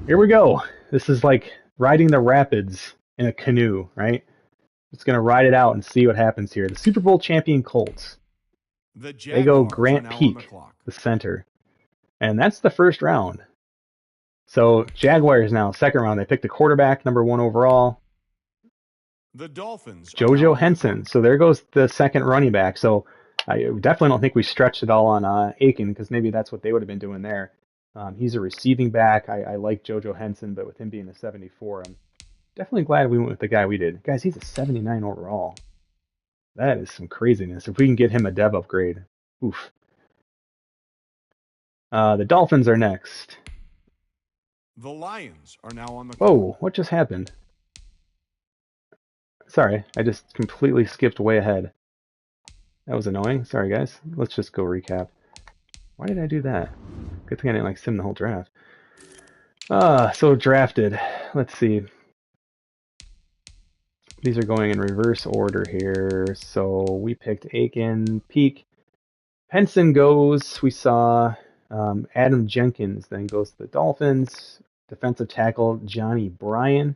here we go. This is like riding the rapids in a canoe, right? Just gonna ride it out and see what happens here. The Super Bowl champion Colts. The They go Jaguars are Grant now on the Peak, clock. the center. And that's the first round. So Jaguars now, second round. They picked the quarterback, #1 overall. The Dolphins are now JoJo on the Henson. clock. So there goes the second running back. So I definitely don't think we stretched it all on Aiken because maybe that's what they would have been doing there. He's a receiving back. I like JoJo Henson, but with him being a 74, I'm definitely glad we went with the guy we did. Guys, he's a 79 overall. That is some craziness. If we can get him a dev upgrade, oof. The Dolphins are next. The Lions are now on the clock. Whoa, what just happened? Sorry, I just completely skipped way ahead. That was annoying. Sorry, guys. Let's just go recap. Why did I do that? Good thing I didn't sim the whole draft. So drafted. Let's see. These are going in reverse order here. So we picked Aiken, Peak. Henson goes. We saw Adam Jenkins then goes to the Dolphins. Defensive tackle Johnny Bryan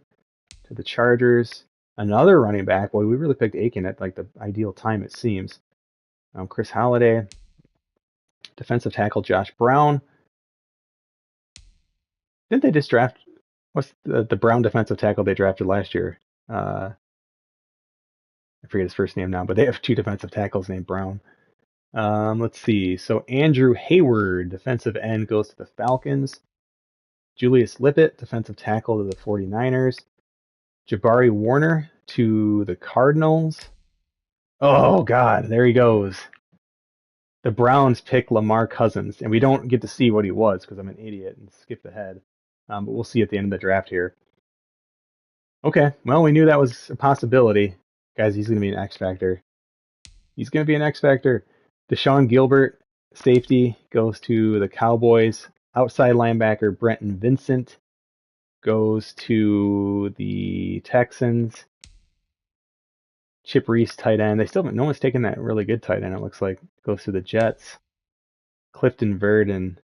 to the Chargers. Another running back. Boy, we really picked Aiken at like the ideal time, it seems. Chris Holliday. Defensive tackle Josh Brown. Didn't they just draft? What's the Brown defensive tackle they drafted last year? I forget his first name now, but they have two defensive tackles named Brown. Let's see. So Andrew Hayward, defensive end, goes to the Falcons. Julius Lippett, defensive tackle to the 49ers. Jabari Warner to the Cardinals. Oh, God, there he goes. The Browns pick Lamar Cousins, and we don't get to see what he was because I'm an idiot and skipped ahead. But we'll see at the end of the draft here. Okay, well, we knew that was a possibility. Guys, he's going to be an X Factor. He's going to be an X Factor. Deshaun Gilbert, safety, goes to the Cowboys. Outside linebacker Brenton Vincent goes to the Texans. Chip Reese, tight end. They still haven't, no one's taken that really good tight end, it looks like. Goes to the Jets. Clifton Verdon,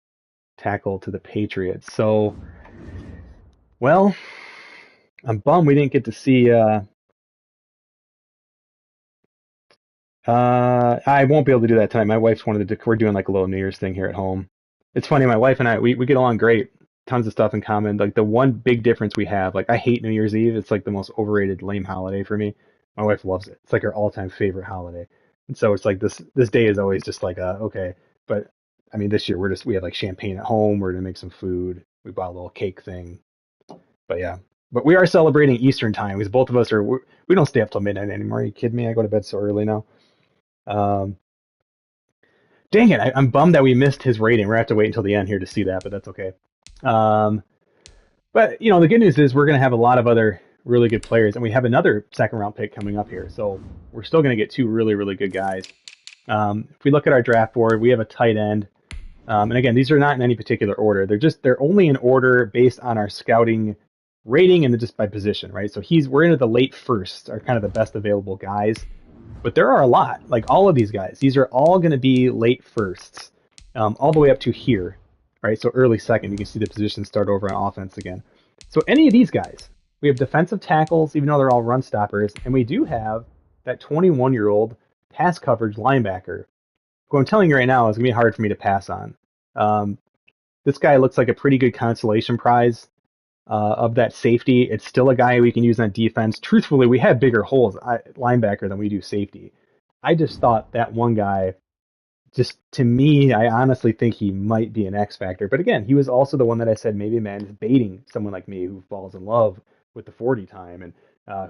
tackle to the Patriots. So, well, I'm bummed we didn't get to see I won't be able to do that tonight. My wife's wanted to. We're doing like a little New Year's thing here at home. It's funny. My wife and I, we get along great. Tons of stuff in common. Like the one big difference we have, like I hate New Year's Eve. It's like the most overrated, lame holiday for me. My wife loves it. It's like her all-time favorite holiday. And so it's like this day is always just like okay. But I mean, this year we have like champagne at home. We're gonna make some food. We bought a little cake thing. But yeah. But we are celebrating Eastern time because both of us are. We don't stay up till midnight anymore. Are you kidding me? I go to bed so early now. Um, Dang it, I'm bummed that we missed his rating. We're gonna have to wait until the end here to see that, but that's okay. Um, but the good news is we're gonna have a lot of other really good players, and we have another second round pick coming up here. So we're still gonna get two really really good guys. If we look at our draft board, we have a tight end, and again, these are not in any particular order. They're only in order based on our scouting rating and then just by position, right? So we're into the late first, are kind of the best available guys. But there are a lot, like all of these guys. These are all going to be late firsts, all the way up to here, right? So early second, you can see the position start over on offense again. So any of these guys, we have defensive tackles, even though they're all run stoppers, and we do have that 21-year-old pass coverage linebacker, who I'm telling you right now is going to be hard for me to pass on. Um, this guy looks like a pretty good consolation prize of that safety. It's still a guy we can use on defense. Truthfully, we have bigger holes linebacker than we do safety. I just thought that one guy, just to me, I honestly think he might be an X factor. But again, he was also the one that I said maybe man is baiting someone like me who falls in love with the 40 time and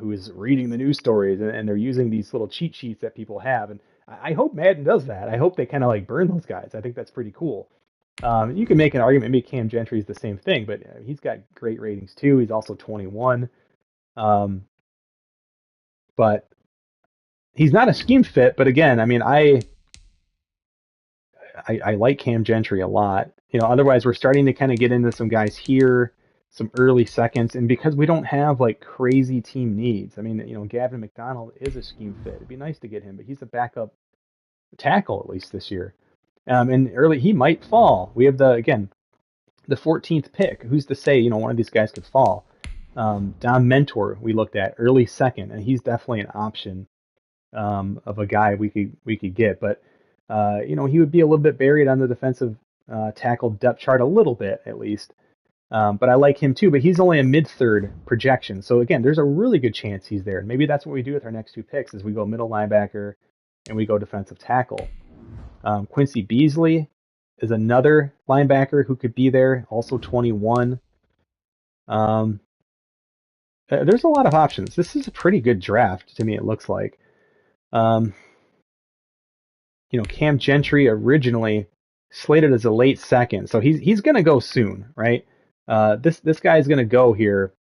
who is reading the news stories and they're using these little cheat sheets that people have. And I hope Madden does that. I hope they kind of like burn those guys. I think that's pretty cool. You can make an argument. Maybe Cam Gentry is the same thing, but he's got great ratings too. He's also 21, um, but he's not a scheme fit. But again, I mean, I like Cam Gentry a lot. Otherwise we're starting to kind of get into some guys here, some early seconds, and because we don't have like crazy team needs. I mean, Gavin McDonald is a scheme fit. It'd be nice to get him, but he's a backup tackle at least this year. And early he might fall. We have the 14th pick. Who's to say one of these guys could fall? Don Mentor we looked at early second, and he's definitely an option of a guy we could get. But he would be a little bit buried on the defensive tackle depth chart a little bit at least. But I like him too. But he's only a mid-third projection. So again, there's a really good chance he's there. And maybe that's what we do with our next two picks: is we go middle linebacker and we go defensive tackle. Quincy Beasley is another linebacker who could be there, also 21. There's a lot of options. This is a pretty good draft to me, it looks like. Um, Cam Gentry originally slated as a late second, so he's going to go soon, right? This guy's going to go here,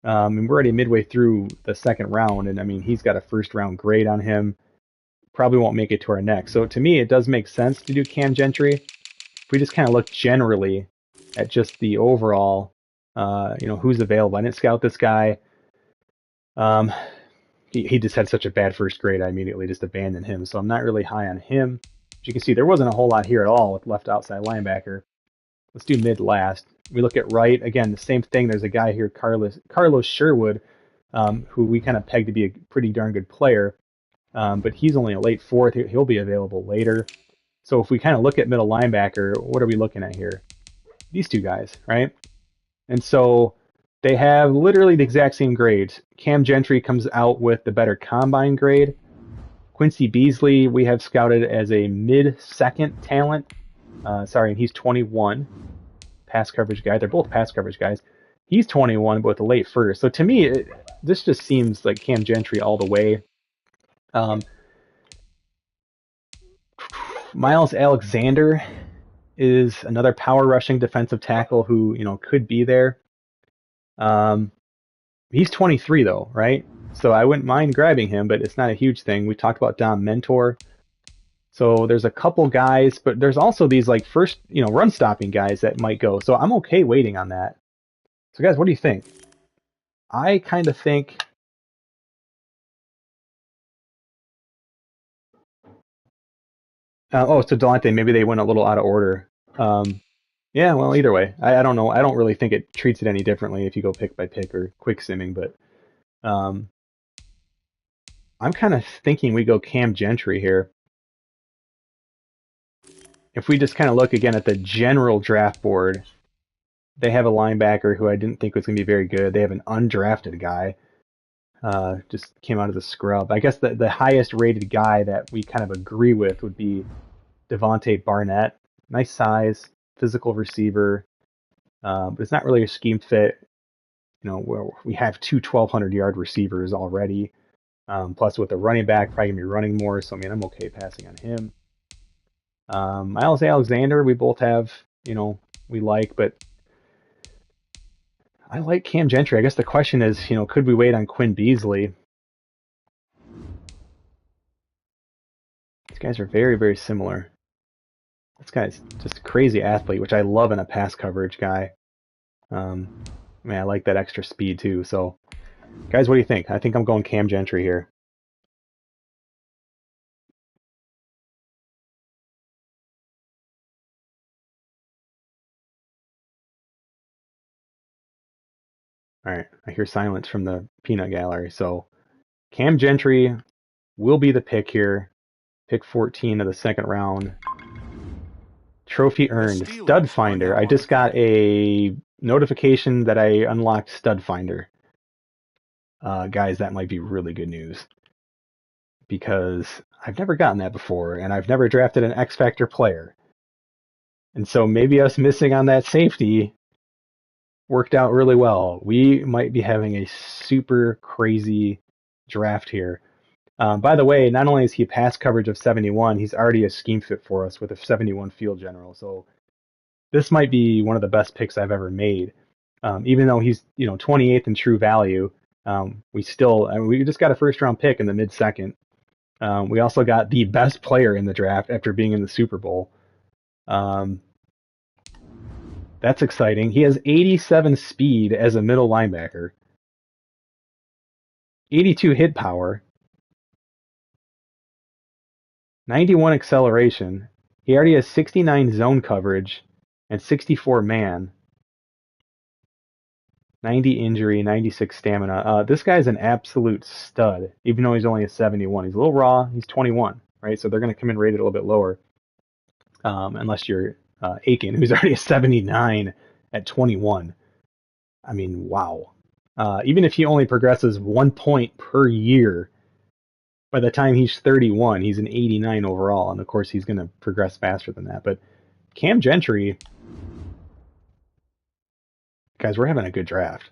and we're already midway through the second round, and I mean he's got a first round grade on him. Probably won't make it to our next. So to me, it does make sense to do Cam Gentry. If we just kind of look generally at just the overall, who's available. I didn't scout this guy. He just had such a bad first grade, I immediately just abandoned him. So I'm not really high on him. As you can see, there wasn't a whole lot here at all with left outside linebacker. Let's do mid last. We look at right. Again, the same thing. There's a guy here, Carlos Sherwood, who we kind of pegged to be a pretty darn good player. But he's only a late fourth. He'll be available later. So if we kind of look at middle linebacker, what are we looking at here? These two guys, right? And so they have literally the exact same grades. Cam Gentry comes out with the better combine grade. Quincy Beasley we have scouted as a mid-second talent. And he's 21. Pass coverage guy. They're both pass coverage guys. He's 21, but with a late first. So to me, this just seems like Cam Gentry all the way. Miles Alexander is another power rushing defensive tackle who could be there. He's 23 though, right? So I wouldn't mind grabbing him, but it's not a huge thing. We talked about Dom Mentor. So there's a couple guys, but there's also these like first run stopping guys that might go. So I'm okay waiting on that. So guys, what do you think? I kind of think. So Delante, maybe they went a little out of order. Yeah, well, either way, I don't know. I don't really think it treats it any differently if you go pick by pick or quick simming, but I'm I'm kind of thinking we go Cam Gentry here. If we just kind of look again at the general draft board, they have a linebacker who I didn't think was going to be very good. They have an undrafted guy. Just came out of the scrub. I guess the highest rated guy that we kind of agree with would be Devontae Barnett. Nice size, physical receiver, but it's not really a scheme fit. You know, we have two 1,200-yard receivers already. Plus, with the running back, probably going to be running more. So, I mean, I'm okay passing on him. Miles Alexander, we both have, we like, but I like Cam Gentry. I guess the question is, could we wait on Quinn Beasley? These guys are very, very similar. This guy's just a crazy athlete, which I love in a pass coverage guy. I like that extra speed too. So, guys, what do you think? I think I'm going Cam Gentry here. All right, I hear silence from the peanut gallery. So, Cam Gentry will be the pick here. Pick 14 of the second round. Trophy earned. Stud Finder. I just got a notification that I unlocked Stud Finder. Guys, that might be really good news. Because I've never gotten that before, and I've never drafted an X Factor player. And so maybe us missing on that safety worked out really well. We might be having a super crazy draft here. By the way, not only is he pass coverage of 71, he's already a scheme fit for us with a 71 field general. So this might be one of the best picks I've ever made. Even though he's 28th in true value, we just got a first round pick in the mid second. We also got the best player in the draft after being in the Super Bowl. That's exciting. He has 87 speed as a middle linebacker, 82 hit power, 91 acceleration. He already has 69 zone coverage and 64 man. 90 injury, 96 stamina. This guy's an absolute stud, even though he's only a 71. He's a little raw. He's 21, right? So they're going to come in rated a little bit lower, unless you're Aiken, who's already a 79 at 21. I mean, wow. Even if he only progresses 1 point per year, by the time he's 31, he's an 89 overall. And of course, he's going to progress faster than that. But Cam Gentry, guys, we're having a good draft.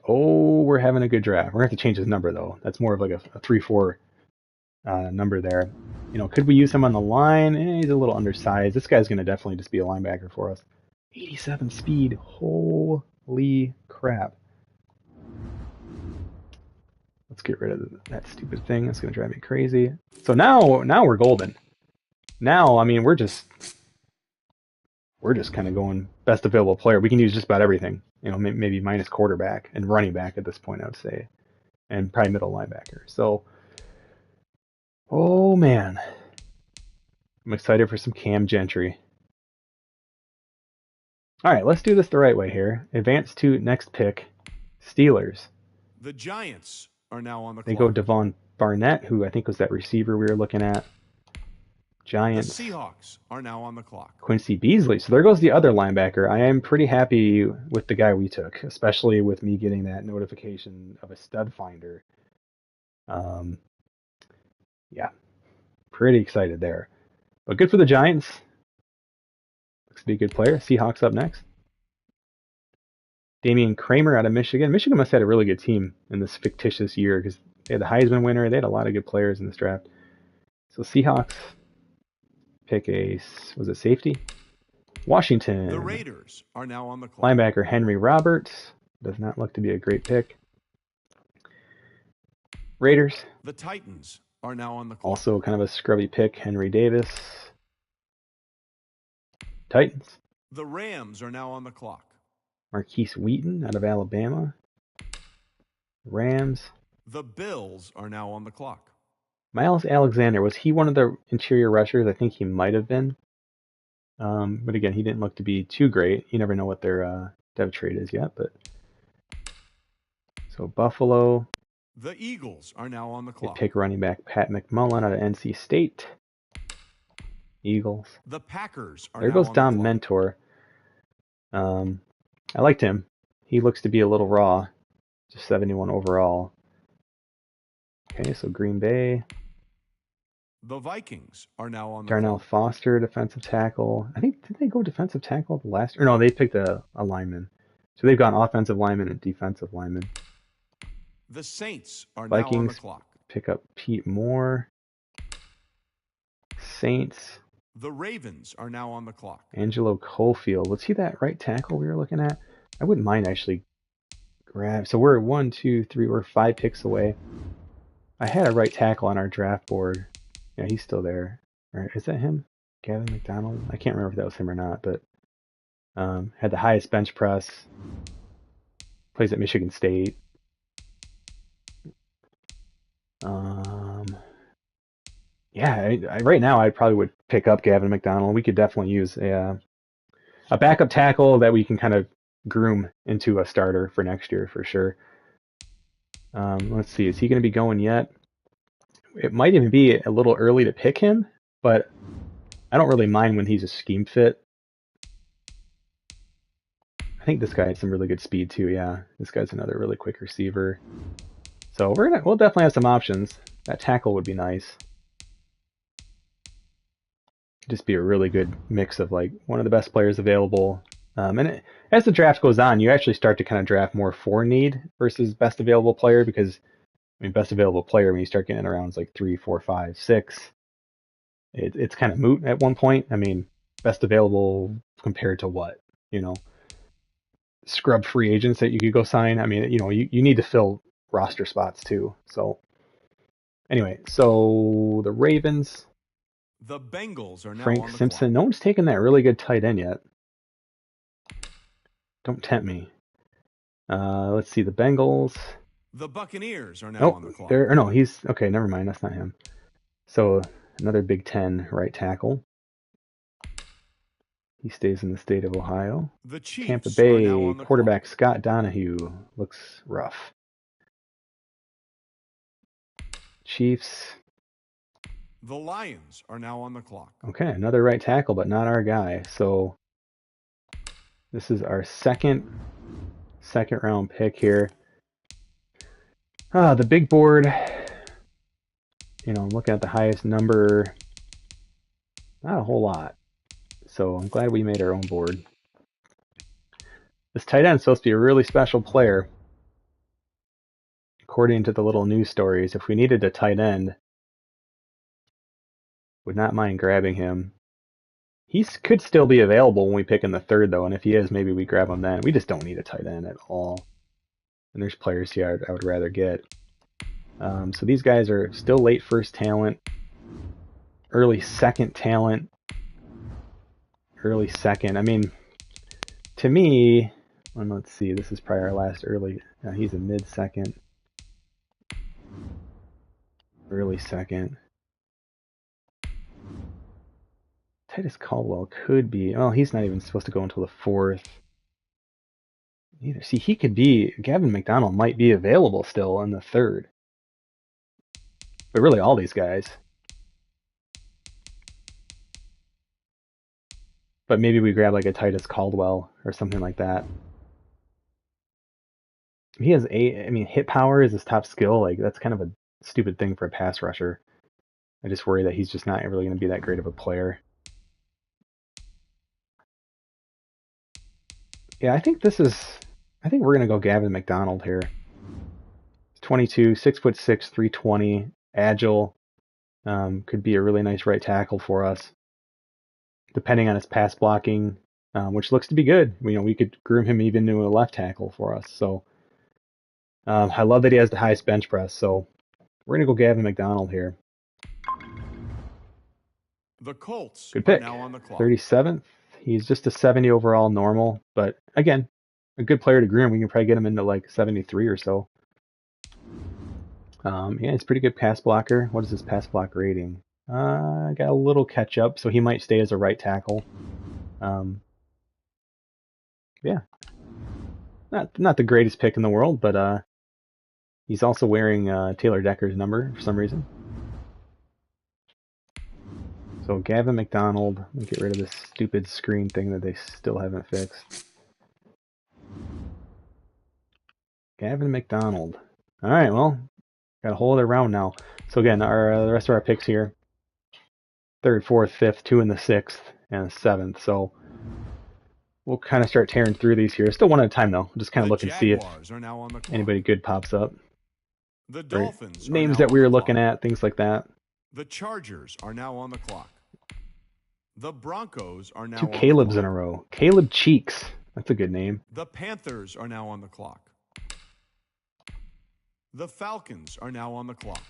Oh, we're having a good draft. We're going to have to change his number, though. That's more of like a 3-4 number there. Could we use him on the line? He's a little undersized. This guy's going to definitely just be a linebacker for us. 87 speed. Holy crap. Let's get rid of that stupid thing. That's going to drive me crazy. So now we're golden. Now, I mean, we're just kind of going best available player. We can use just about everything. Maybe minus quarterback and running back at this point, I would say. And probably middle linebacker. So, oh man. I'm excited for some Cam Gentry. All right, let's do this the right way here. Advance to next pick, Steelers. The Giants are now on the clock. They go Devon Barnett, who I think was that receiver we were looking at. Giants. The Seahawks are now on the clock. Quincy Beasley. So there goes the other linebacker. I am pretty happy with the guy we took, especially with me getting that notification of a stud finder. Yeah, pretty excited there. But good for the Giants. Looks to be a good player. Seahawks up next. Damian Kramer out of Michigan. Michigan must have had a really good team in this fictitious year because they had the Heisman winner. They had a lot of good players in this draft. So Seahawks pick was it safety? Washington. The Raiders are now on the clock. Linebacker Henry Roberts. Does not look to be a great pick. Raiders. The Titans are now on the clock. Also kind of a scrubby pick, Henry Davis. Titans. The Rams are now on the clock. Marquise Wheaton out of Alabama. Rams. The Bills are now on the clock. Miles Alexander, was he one of the interior rushers? I think he might have been. But again, he didn't look to be too great. You never know what their dev trade is yet. But so Buffalo. The Eagles are now on the They clock. pick running back Pat McMullen out of NC State. Eagles. The Packers are There now goes on the Dom clock. Mentor. I liked him. He looks to be a little raw. Just 71 overall. Okay, so Green Bay. The Vikings are now on the Darnell clock. Foster, defensive tackle. I think, did they go defensive tackle the last? Or no, they picked a lineman. So they've gone offensive lineman and defensive lineman. The Saints are now on the Vikings clock. pick up Pete Moore. Saints. The Ravens are now on the clock. Angelo Cofield. Was he that right tackle we were looking at? I wouldn't mind actually grab. So we're 1, 2, 3, we're 5 picks away. I had a right tackle on our draft board. Yeah, he's still there. Or is that him? Gavin McDonald? I can't remember if that was him or not, but had the highest bench press. Plays at Michigan State. Yeah, right now I probably would pick up Gavin McDonald. We could definitely use a backup tackle that we can kind of groom into a starter for next year for sure. Let's see, is he going to be going yet? It might even be a little early to pick him, but I don't really mind when he's a scheme fit. I think this guy has some really good speed too. Yeah, this guy's another really quick receiver. So we'll definitely have some options. That tackle would be nice. Just be a really good mix of like one of the best players available. As the draft goes on, you actually start to kind of draft more for need versus best available player because, I mean, best available player, when you start getting around like 3, 4, 5, 6, it's kind of moot at one point. I mean, best available compared to what? You know, scrub free agents that you could go sign. I mean, you need to fill roster spots too. So anyway, so the Ravens. The Bengals are now Frank on the Simpson. clock. No one's taken that really good tight end yet. Don't tempt me. Let's see, the Bengals. The Buccaneers are now on the clock. No, he's okay. Never mind, that's not him. So another Big Ten right tackle. He stays in the state of Ohio. The Chiefs Tampa are now Bay on the quarterback clock. Scott Donahue looks rough. Chiefs. The Lions are now on the clock. Okay, another right tackle, but not our guy. So this is our second round pick here. The big board. I'm looking at the highest number. Not a whole lot. So I'm glad we made our own board. This tight end is supposed to be a really special player. According to the little news stories, if we needed a tight end, would not mind grabbing him. He could still be available when we pick in the third, though, and if he is, maybe we grab him then. We just don't need a tight end at all. And there's players here I would rather get. So these guys are still late first talent, early second talent, early second. I mean, to me, let's see, this is probably our last early. He's a mid second, early second. Titus Caldwell could be. Oh, he's not even supposed to go until the fourth. Either. See, he could be. Gavin McDonald might be available still in the third. But really, all these guys. But maybe we grab like a Titus Caldwell or something like that. He has hit power is his top skill. Like, that's kind of a stupid thing for a pass rusher. I just worry that he's just not really going to be that great of a player. Yeah, I think we're going to go Gavin McDonald here. 22, 6'6", 320, agile. Could be a really nice right tackle for us, depending on his pass blocking, which looks to be good. We could groom him even to a left tackle for us. So I love that he has the highest bench press. So we're gonna go Gavin McDonald here. The Colts Good pick. are now on the clock. 37th. He's just a 70 overall normal, but again, a good player to groom. We can probably get him into like 73 or so. Yeah, he's a pretty good pass blocker. What is his pass block rating? Got a little catch up, so he might stay as a right tackle. Yeah, not the greatest pick in the world, but He's also wearing Taylor Decker's number for some reason. So Gavin McDonald, let me get rid of this stupid screen thing that they still haven't fixed. Gavin McDonald. All right, well, got a whole other round now. So again, the rest of our picks here: 3rd, 4th, 5th, 2 in the 6th, and 7th. So we'll kind of start tearing through these here. Still one at a time though. We'll just kind of look and see if anybody good pops up. The Dolphins are names now that we on were the looking clock. at, things like that. The Chargers are now on the clock. The Broncos are now 2 on Caleb's the in clock. a row. Caleb Cheeks. That's a good name. The Panthers are now on the clock. The Falcons are now on the clock.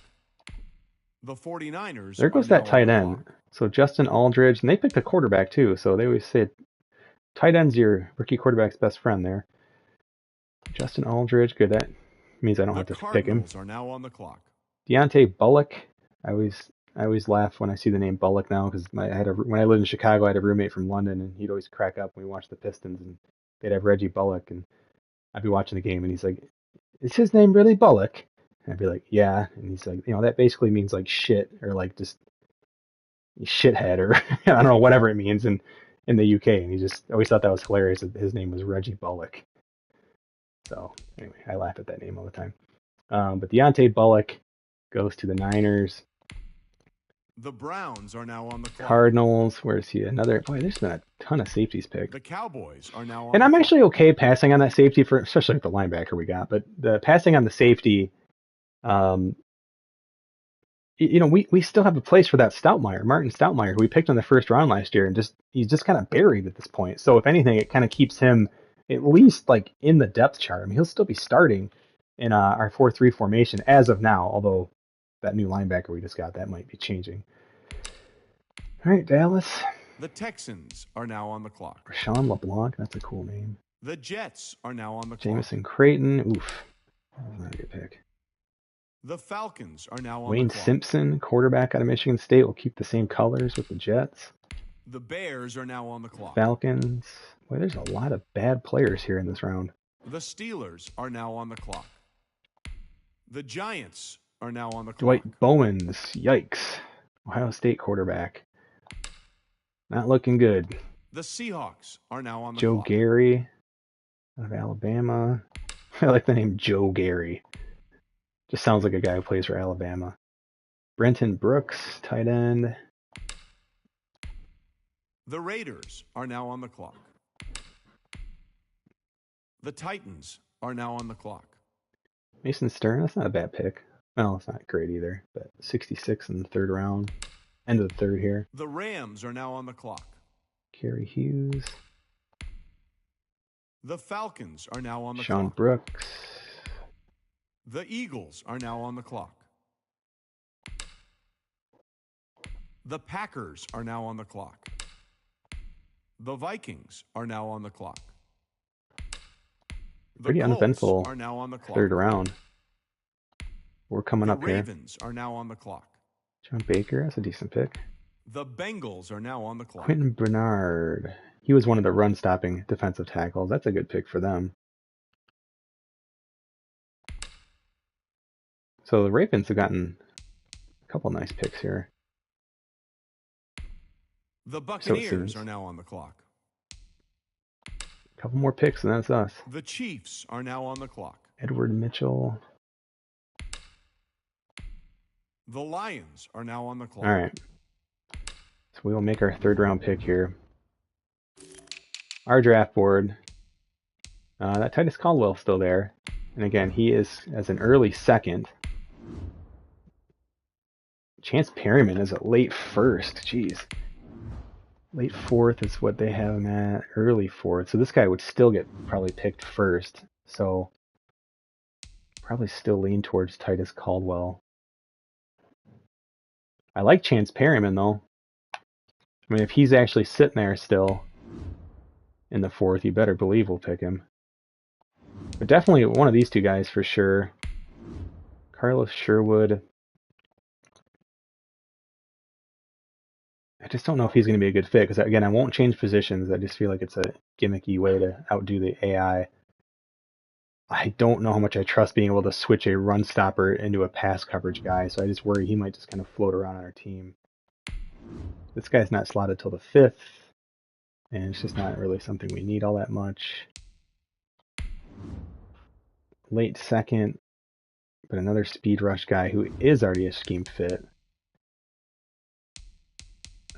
The 49ers There goes are now that tight on the end. clock. So Justin Aldridge, and they picked a quarterback too. So they always say tight end's your rookie quarterback's best friend there. Justin Aldridge, good. That means I don't have to pick him. The Cardinals are now on the clock. Deontay Bullock. I always laugh when I see the name Bullock now because when I lived in Chicago, I had a roommate from London, and he'd always crack up when we watched the Pistons, and they'd have Reggie Bullock, and I'd be watching the game, and he's like, "Is his name really Bullock?" And I'd be like, "Yeah," and he's like, that basically means like shit or like just shithead or I don't know whatever it means in the UK, and he just always thought that was hilarious that his name was Reggie Bullock. So anyway, I laugh at that name all the time. But Deontay Bullock goes to the Niners. The Browns are now on the clock. Cardinals, where's he? Boy, there's been a ton of safeties picked. The Cowboys are now on and the I'm clock. actually okay passing on that safety especially with the linebacker we got, but the passing on the safety, we still have a place for that Stoutmire, Martin Stoutmire, who we picked in the first round last year, and he's just kind of buried at this point. So if anything, it kind of keeps him at least like in the depth chart. I mean, he'll still be starting in our 4-3 formation as of now, although that new linebacker we just got, that might be changing. All right, Dallas. The Texans are now on the clock. Rashawn LeBlanc, that's a cool name. The Jets are now on the clock. Jamison Creighton, oof, that was not a good pick. The Falcons are now on Wayne the clock. Simpson, quarterback out of Michigan State, will keep the same colors with the Jets. The Bears are now on the clock. Falcons. Boy, there's a lot of bad players here in this round. The Steelers are now on the clock. The Giants are now on the clock. Dwight Bowens, yikes. Ohio State quarterback. Not looking good. The Seahawks are now on the Joe clock. Gary out of Alabama. I like the name Joe Gary. Just sounds like a guy who plays for Alabama. Brenton Brooks, tight end. The Raiders are now on the clock. The Titans are now on the clock. Mason Stern, that's not a bad pick. Well, it's not great either, but 66 in the 3rd round. End of the 3rd here. The Rams are now on the clock. Kerry Hughes. The Falcons are now on the Sean clock. Brooks. The Eagles are now on the clock. The Packers are now on the clock. The Vikings are now on the clock. The Pretty Colts uneventful are now on the clock. 3rd round. We're coming The up here. Ravens are now on the clock. John Baker, that's a decent pick. The Bengals are now on the clock. Quentin Bernard. He was one of the run-stopping defensive tackles. That's a good pick for them. So the Ravens have gotten a couple nice picks here. The Buccaneers are now on the clock. A couple more picks, and that's us. The Chiefs are now on the clock. Edward Mitchell. The Lions are now on the clock. All right. So we will make our 3rd round pick here. Our draft board. That Titus Caldwell's still there. And again, he is as an early 2nd. Chance Perryman is a late 1st. Jeez. Late 4th is what they have him at. Early 4th. So this guy would still get probably picked 1st. So probably still lean towards Titus Caldwell. I like Chance Perryman though. I mean, if he's actually sitting there still in the 4th, you better believe we'll pick him. But definitely one of these 2 guys for sure. Carlos Sherwood. I just don't know if he's going to be a good fit because, again, I won't change positions. I just feel like it's a gimmicky way to outdo the AI. I don't know how much I trust being able to switch a run stopper into a pass coverage guy, so I just worry he might just kind of float around on our team. This guy's not slotted till the 5th, and it's just not really something we need all that much. Late 2nd, but another speed rush guy who is already a scheme fit.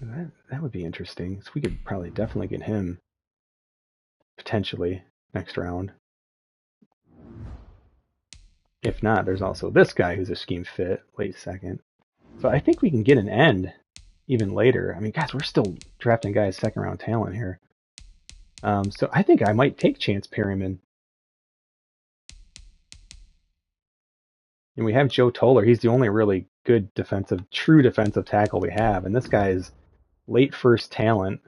That would be interesting. So we could probably definitely get him potentially next round. If not, there's also this guy who's a scheme fit, late 2nd. So I think we can get an end even later. I mean, guys, we're still drafting guys 2nd round talent here. So I think I might take Chance Perryman. And we have Joe Toller. He's the only really good true defensive tackle we have. And this guy is late first talent.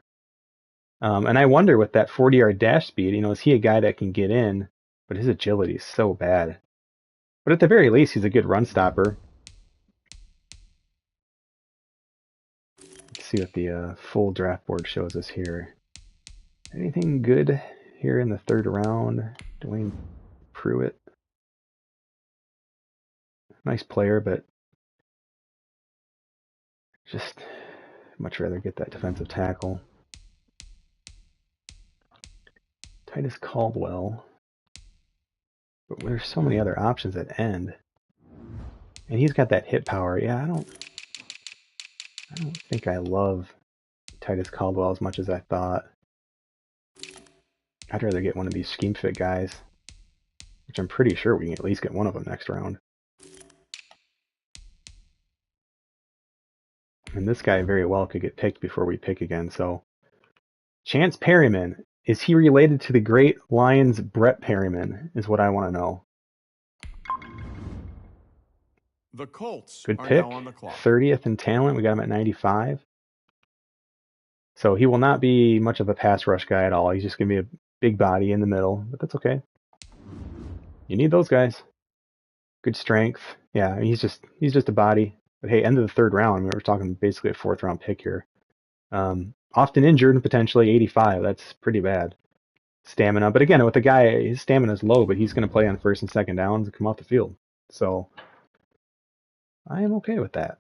And I wonder with that 40-yard dash speed, is he a guy that can get in? But his agility is so bad. But at the very least, he's a good run stopper. Let's see what the full draft board shows us here. Anything good here in the 3rd round? Dwayne Pruitt. Nice player, but just much rather get that defensive tackle. Titus Caldwell. But there's so many other options at end. And he's got that hit power. Yeah, I don't think I love Titus Caldwell as much as I thought. I'd rather get one of these scheme fit guys, which I'm pretty sure we can at least get one of them next round. And this guy very well could get picked before we pick again. So, Chance Perryman, is he related to the great Lions Brett Perryman, is what I want to know. The Colts Good are pick. now on the clock. 30th in talent. We got him at 95. So he will not be much of a pass rush guy at all. He's just going to be a big body in the middle, but that's okay. You need those guys. Good strength. Yeah, I mean, he's just a body. But hey, end of the 3rd round. I mean, we're talking basically a 4th round pick here. Often injured and potentially 85. That's pretty bad. Stamina. But again, with the guy, his stamina is low, but he's going to play on 1st and 2nd downs and come off the field. So I am okay with that.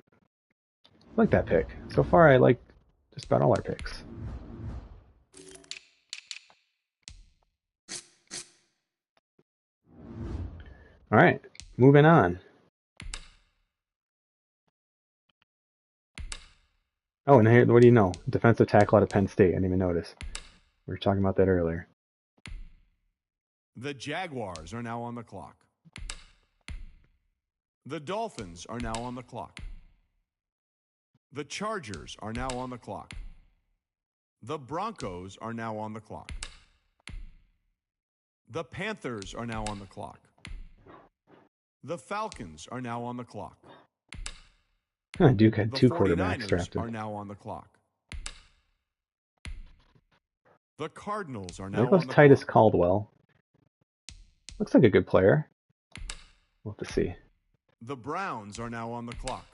I like that pick. So far, I like just about all our picks. All right, moving on. Oh, and here, what do you know? Defensive tackle out of Penn State. I didn't even notice. We were talking about that earlier. The Jaguars are now on the clock. The Dolphins are now on the clock. The Chargers are now on the clock. The Broncos are now on the clock. The Panthers are now on the clock. The Falcons are now on the clock. Duke had The 2 quarterbacks 49ers drafted. are now on the clock. The Cardinals are now There on goes the Titus clock. Caldwell. Looks like a good player. We'll have to see. The Browns are now on the clock.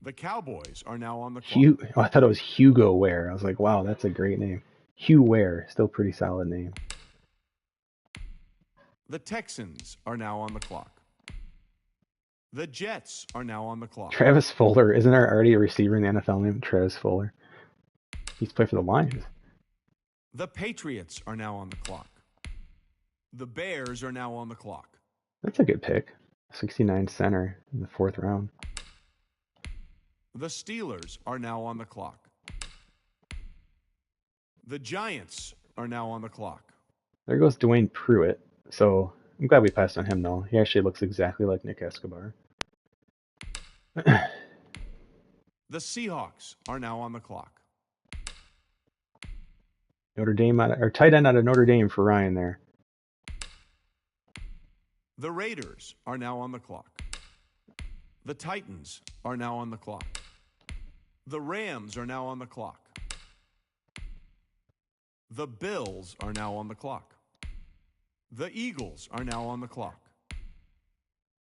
The Cowboys are now on the clock. I thought it was Hugo Ware. I was like, wow, that's a great name. Hugh Ware, still pretty solid name. The Texans are now on the clock. The Jets are now on the clock. Travis Fuller. Isn't there already a receiver in the NFL named Travis Fuller? He's played for the Lions. The Patriots are now on the clock. The Bears are now on the clock. That's a good pick. 69 center in the 4th round. The Steelers are now on the clock. The Giants are now on the clock. There goes Dwayne Pruitt. So I'm glad we passed on him, though. He actually looks exactly like Nick Escobar. The Seahawks are now on the clock. Notre Dame, or tight end out of Notre Dame for Ryan there. The Raiders are now on the clock. The Titans are now on the clock. The Rams are now on the clock. The Bills are now on the clock. The Eagles are now on the clock.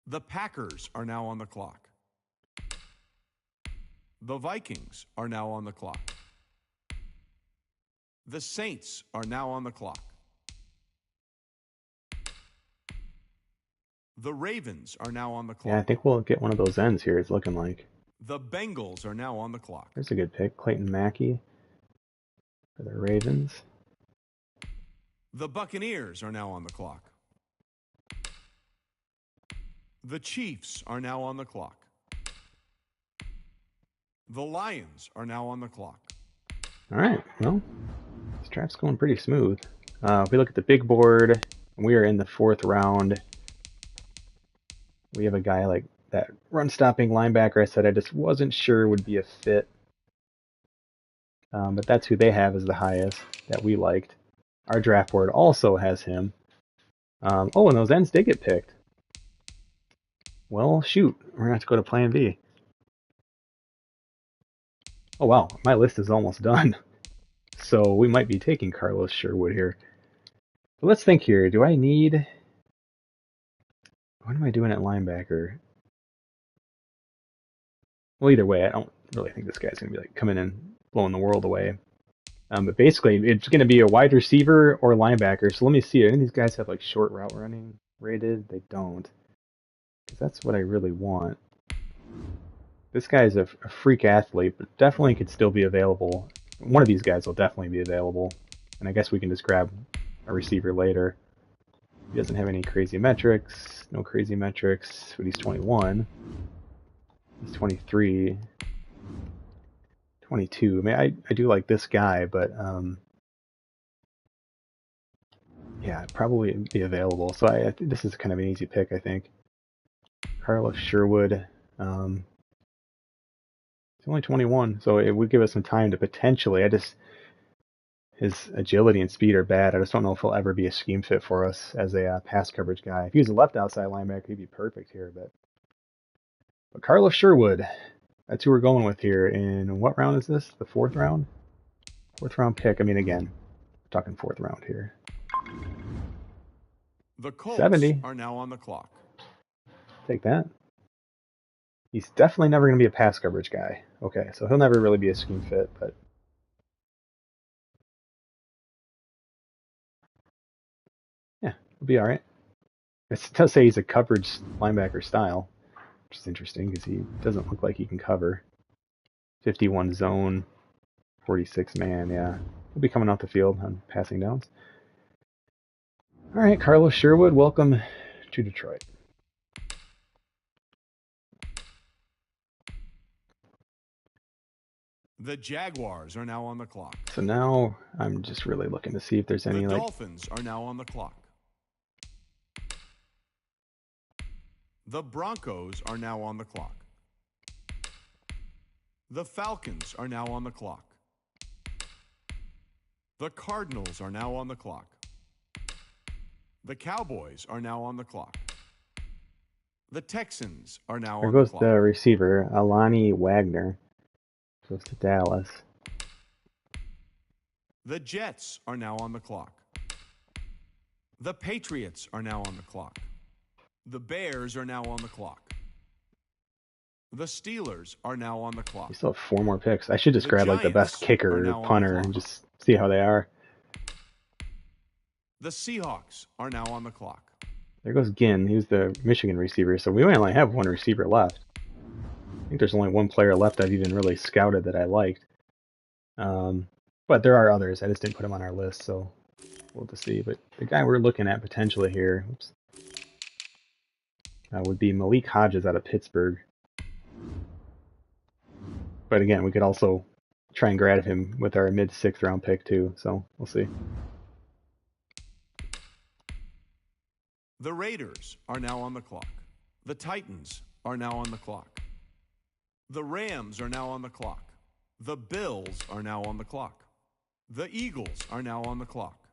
The Packers are now on the clock. The Vikings are now on the clock. The Saints are now on the clock. The Ravens are now on the Yeah, I clock. think we'll get one of those ends here, it's looking like. The Bengals are now on the clock. There's a good pick. Clayton Mackey for the Ravens. The Buccaneers are now on the clock. The Chiefs are now on the clock. The Lions are now on the clock. All right, well, this draft's going pretty smooth. If we look at the big board, we are in the 4th round. We have a guy like that run-stopping linebacker I said I just wasn't sure would be a fit. But that's who they have as the highest that we liked. Our draft board also has him. Oh, and those ends did get picked. Well, shoot, we're going to have to go to plan B. Oh, wow, my list is almost done. So we might be taking Carlos Sherwood here. But let's think here. Do I need... What am I doing at linebacker? Well, either way, I don't really think this guy's going to be like coming in blowing the world away. But basically, it's going to be a wide receiver or linebacker. So let me see. Any of these guys have like short route running rated? They don't. Because that's what I really want. This guy's a freak athlete, but definitely could still be available. One of these guys will definitely be available. And I guess we can just grab a receiver later. He doesn't have any crazy metrics. No crazy metrics, but he's 21. He's 23. 22. I mean, I do like this guy, but yeah, probably be available. So I think this is kind of an easy pick, I think. Carlos Sherwood. He's only 21, so it would give us some time to potentially. His agility and speed are bad. I just don't know if he'll ever be a scheme fit for us as a pass coverage guy. If he was a left outside linebacker, he'd be perfect here. But Carlos Sherwood, that's who we're going with here. In what round is this? The 4th round? 4th round pick. I mean, again, we're talking 4th round here. The Colts 70. are now on the clock. Take that. He's definitely never going to be a pass coverage guy. Okay, so he'll never really be a scheme fit, but yeah, he'll be all right. It does say he's a coverage linebacker style, which is interesting because he doesn't look like he can cover. 51 zone, 46 man, yeah. He'll be coming off the field on passing downs. All right, Carlos Sherwood, welcome to Detroit. The Jaguars are now on the clock. So now I'm just really looking to see if there's any The Dolphins are now on the clock. The Broncos are now on the clock. The Falcons are now on the clock. The Cardinals are now on the clock. The Cowboys are now on the clock. The Texans are now There on the goes clock. the receiver, Alani Wagner. Goes to Dallas. The Jets are now on the clock. The Patriots are now on the clock. The Bears are now on the clock. The Steelers are now on the clock. We still have 4 more picks. I should just grab like the best kicker or punter and just see how they are. The Seahawks are now on the clock. There goes Ginn. He was the Michigan receiver, so we only have 1 receiver left. I think there's only 1 player left I've even really scouted that I liked. But there are others. I just didn't put them on our list, so we'll just see. But the guy we're looking at potentially here would be Malik Hodges out of Pittsburgh. But again, we could also try and grab him with our mid-6th round pick too, so we'll see. The Raiders are now on the clock. The Titans are now on the clock. The Rams are now on the clock. The Bills are now on the clock. The Eagles are now on the clock.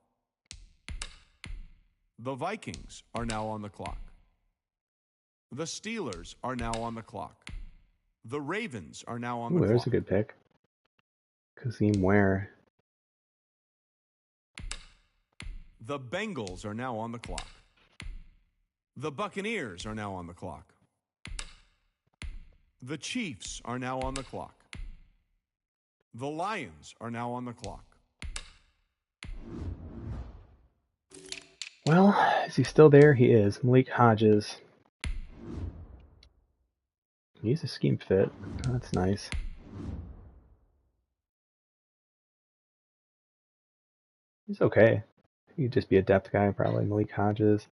The Vikings are now on the clock. The Steelers are now on the clock. The Ravens are now on the clock. There's a good pick. Kazim Ware. The Bengals are now on the clock. The Buccaneers are now on the clock. The Chiefs are now on the clock. The Lions are now on the clock. Well, is he still there? He is. Malik Hodges. He's a scheme fit. Oh, that's nice. He's okay. He'd just be a depth guy, probably. Malik Hodges.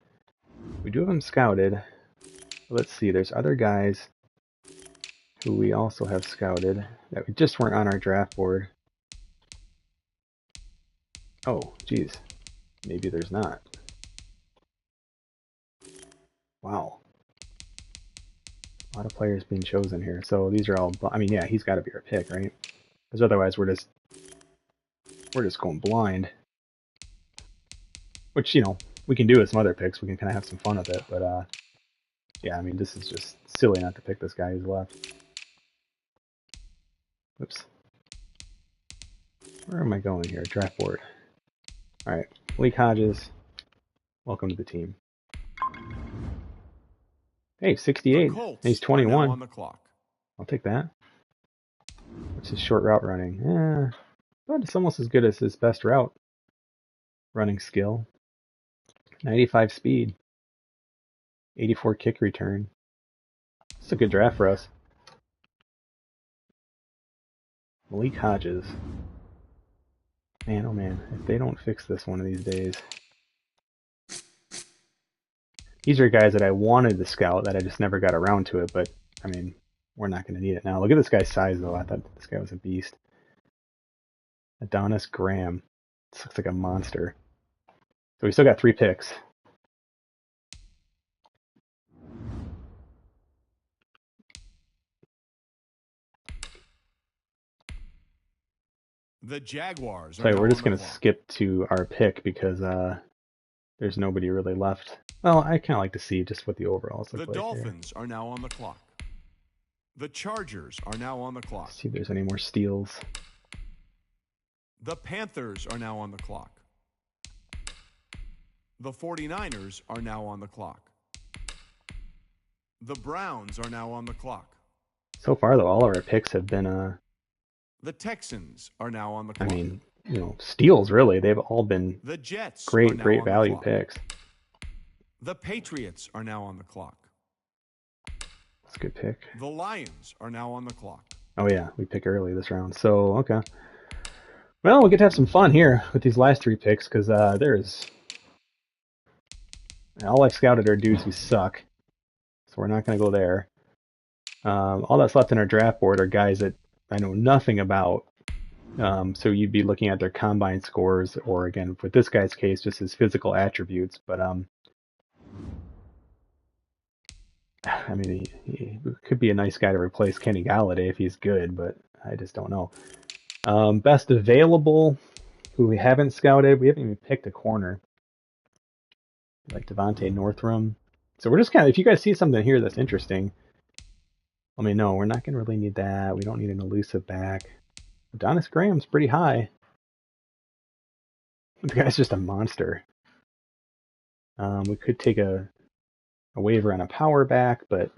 We do have him scouted. Let's see, there's other guys who we also have scouted that we just weren't on our draft board. Oh, geez. Maybe there's not. Wow. A lot of players being chosen here. So these are all, I mean, yeah, he's got to be our pick, right? Because otherwise we're just going blind. Which, you know, we can do with some other picks. We can kind of have some fun with it. But, yeah, I mean, this is just silly not to pick this guy who's left. Oops. Where am I going here? Draft board. All right. Malik Hodges, welcome to the team. Hey, 68. He's 21. On the clock. I'll take that. What's his short route running? But it's almost as good as his best route running skill. 95 speed. 84 kick return. It's a good draft for us. Malik Hodges. Man, oh man, if they don't fix this one of these days. These are guys that I wanted to scout that I just never got around to it, but, I mean, we're not going to need it now. Look at this guy's size, though. I thought this guy was a beast. Adonis Graham. This looks like a monster. So we still got 3 picks. The Jaguars. So we're just going to skip to our pick because there's nobody really left. Well, I kind of like to see just what the overalls look like. The Dolphins are now on the clock. The Chargers are now on the clock. Let's see if there's any more steals. The Panthers are now on the clock. The 49ers are now on the clock. The Browns are now on the clock. So far, though, all of our picks have been... The Texans are now on the clock. I mean, you know, steals, really. They've all been the Jets great value picks. The Patriots are now on the clock. That's a good pick. The Lions are now on the clock. Oh, yeah, we pick early this round. So, okay. Well, we'll get to have some fun here with these last 3 picks because there's... All I've scouted are dudes who suck. So we're not going to go there. All that's left in our draft board are guys that I know nothing about. So you'd be looking at their combine scores or, again, with this guy's case, just his physical attributes. But, I mean, he could be a nice guy to replace Kenny Galladay if he's good, but I just don't know. Best available, who we haven't scouted. We haven't even picked a corner. Like Devontae Northrum. So we're just kind of, if you guys see something here that's interesting, let me know. We're not going to really need that. We don't need an elusive back. Adonis Graham's pretty high. The guy's just a monster. We could take a waiver on a power back, but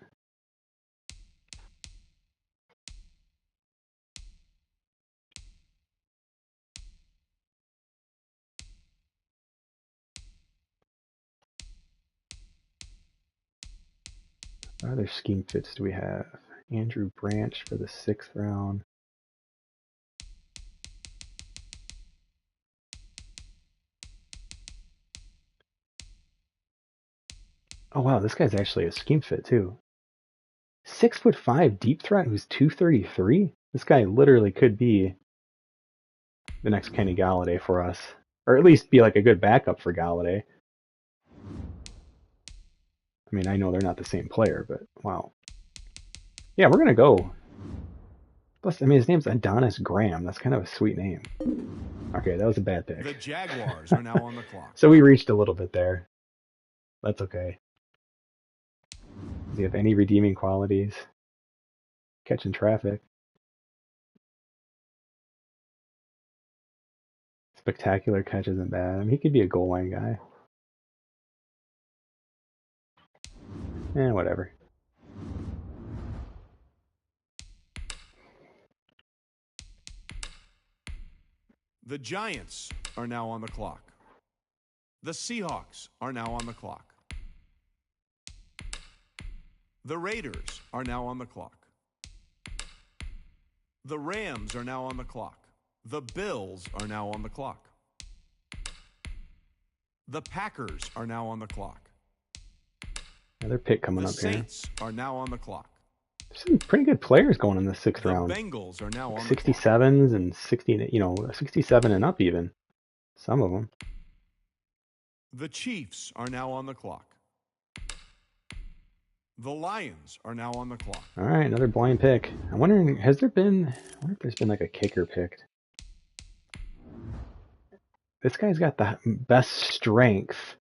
what other scheme fits do we have? Andrew Branch for the 6th round. Oh wow, this guy's actually a scheme fit too. 6'5" deep threat who's 233? This guy literally could be the next Kenny Galladay for us. Or at least be like a good backup for Galladay. I mean, I know they're not the same player, but wow. Yeah, we're going to go. Plus, I mean, his name's Adonis Graham. That's kind of a sweet name. Okay, that was a bad pick. The Jaguars are now on the clock. So we reached a little bit there. That's okay. Does he have any redeeming qualities? Catching traffic. Spectacular catch isn't bad. I mean, he could be a goal line guy. Whatever. The Giants are now on the clock. The Seahawks are now on the clock. The Raiders are now on the clock. The Rams are now on the clock. The Bills are now on the clock. The Packers are now on the clock. Another pick coming up here. The Saints are now on the clock. There's some pretty good players going in the 6th round. The Bengals are now on 67s and 60, 67 and up even. Some of them. The Chiefs are now on the clock. The Lions are now on the clock. All right, another blind pick. I'm wondering, I wonder if there's been like a kicker picked. This guy's got the best strength.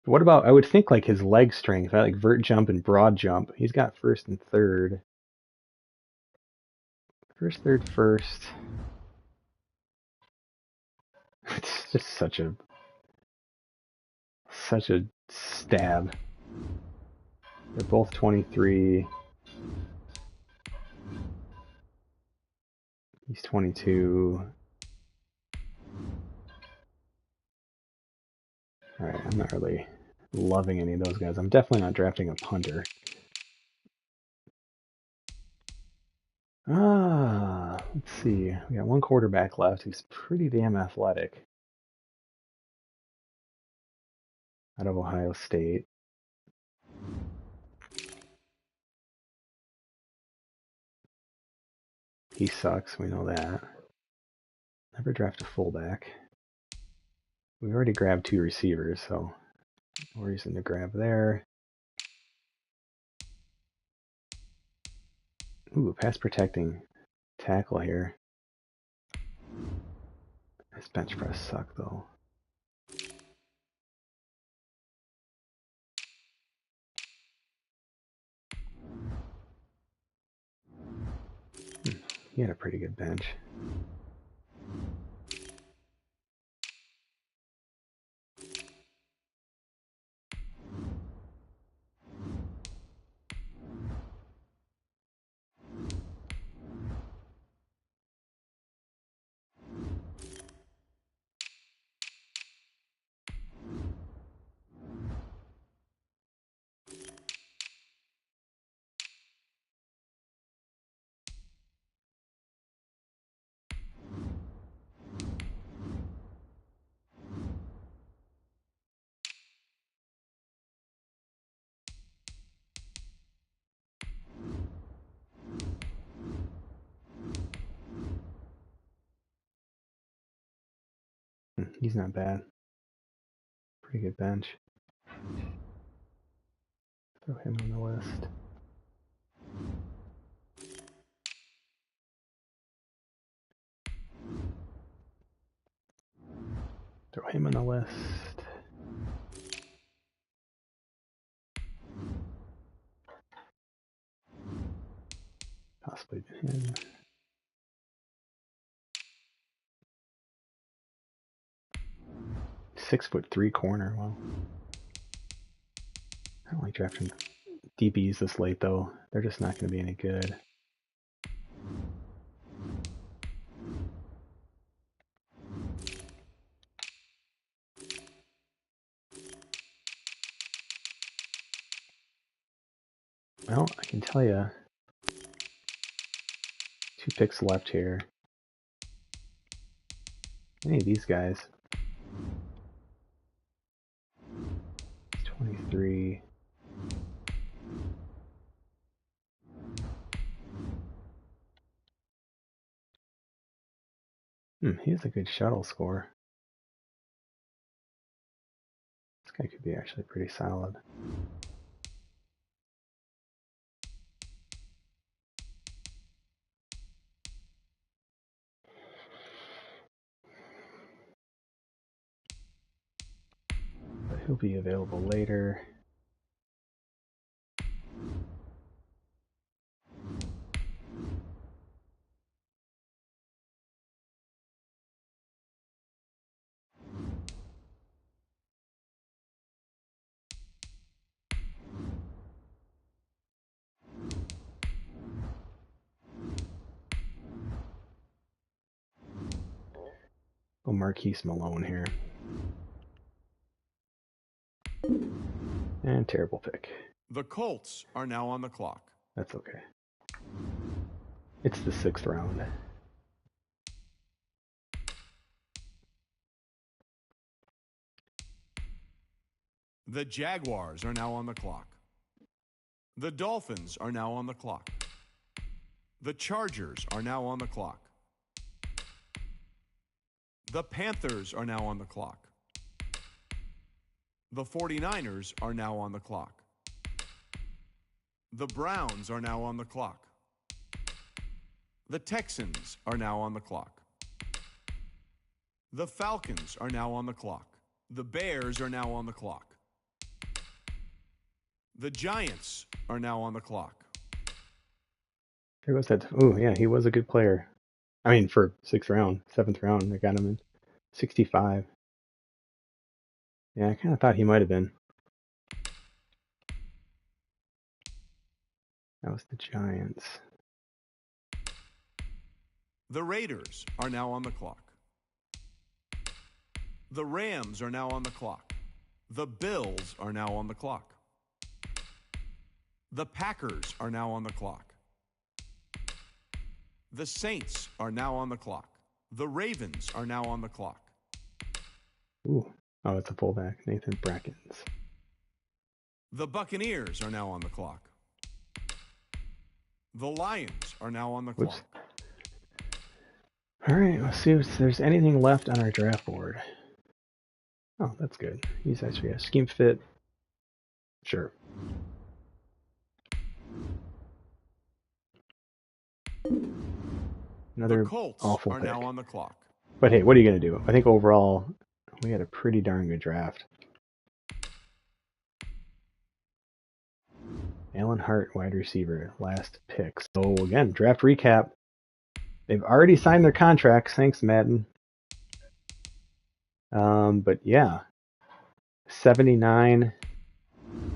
What about, I would think like his leg strength, right? Like vert jump and broad jump. He's got first and third. First, third, first. It's just such a stab. They're both 23. He's 22. All right, I'm not really loving any of those guys. I'm definitely not drafting a punter. Let's see. We got one quarterback left who's pretty damn athletic. Out of Ohio State. He sucks, we know that. Never draft a fullback. We already grabbed 2 receivers, so no reason to grab there. Ooh, pass protecting tackle here. His bench press sucked though. He had a pretty good bench. He's not bad. Pretty good bench. Throw him on the list. Throw him on the list. Possibly him. .6'3" corner. Well, I don't like drafting DBs this late though. They're just not going to be any good. Well, I can tell you, 2 picks left here. Any of these guys. 23. He has a good shuttle score. This guy could be actually pretty solid. But he'll be available later. Oh, Marquise Malone here. And terrible pick. The Colts are now on the clock. That's okay. It's the 6th round. The Jaguars are now on the clock. The Dolphins are now on the clock. The Chargers are now on the clock. The Panthers are now on the clock. The 49ers are now on the clock. The Browns are now on the clock. The Texans are now on the clock. The Falcons are now on the clock. The Bears are now on the clock. The Giants are now on the clock. There was that. Oh, yeah, he was a good player. I mean, for 6th round, 7th round, I got him in 65. Yeah, I kind of thought he might have been. That was the Giants. The Raiders are now on the clock. The Rams are now on the clock. The Bills are now on the clock. The Packers are now on the clock. The Saints are now on the clock. The Ravens are now on the clock. Ooh. Oh, it's a fullback, Nathan Brackens. The Buccaneers are now on the clock. The Lions are now on the Whoops. clock. All right, let's see if there's anything left on our draft board. Oh, that's good. He's actually a scheme fit. Sure. Another The Colts awful are pick. now on the clock. But hey, what are you going to do? I think overall, we had a pretty darn good draft. Alan Hart, wide receiver, last pick. So again, draft recap. They've already signed their contracts. Thanks, Madden. But yeah, 79.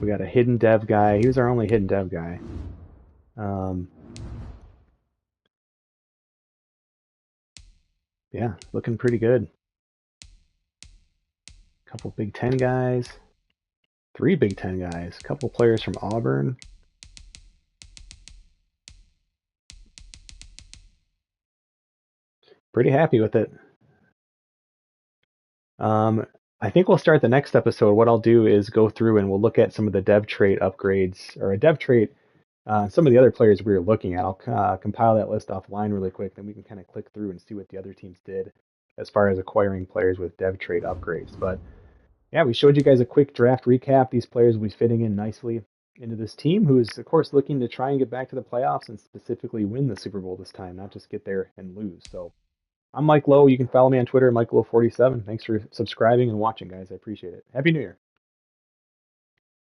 We got a hidden dev guy. He was our only hidden dev guy. Yeah, looking pretty good. Couple Big Ten guys. 3 Big Ten guys. Couple players from Auburn. Pretty happy with it. I think we'll start the next episode. What I'll do is go through and we'll look at some of the dev trait upgrades, or a dev trait, some of the other players we were looking at. I'll compile that list offline really quick, then we can kind of click through and see what the other teams did as far as acquiring players with dev trait upgrades. But yeah, we showed you guys a quick draft recap. These players will be fitting in nicely into this team, who is, of course, looking to try and get back to the playoffs and specifically win the Super Bowl this time, not just get there and lose. So I'm Mike Lowe. You can follow me on Twitter, MikeLowe47. Thanks for subscribing and watching, guys. I appreciate it. Happy New Year.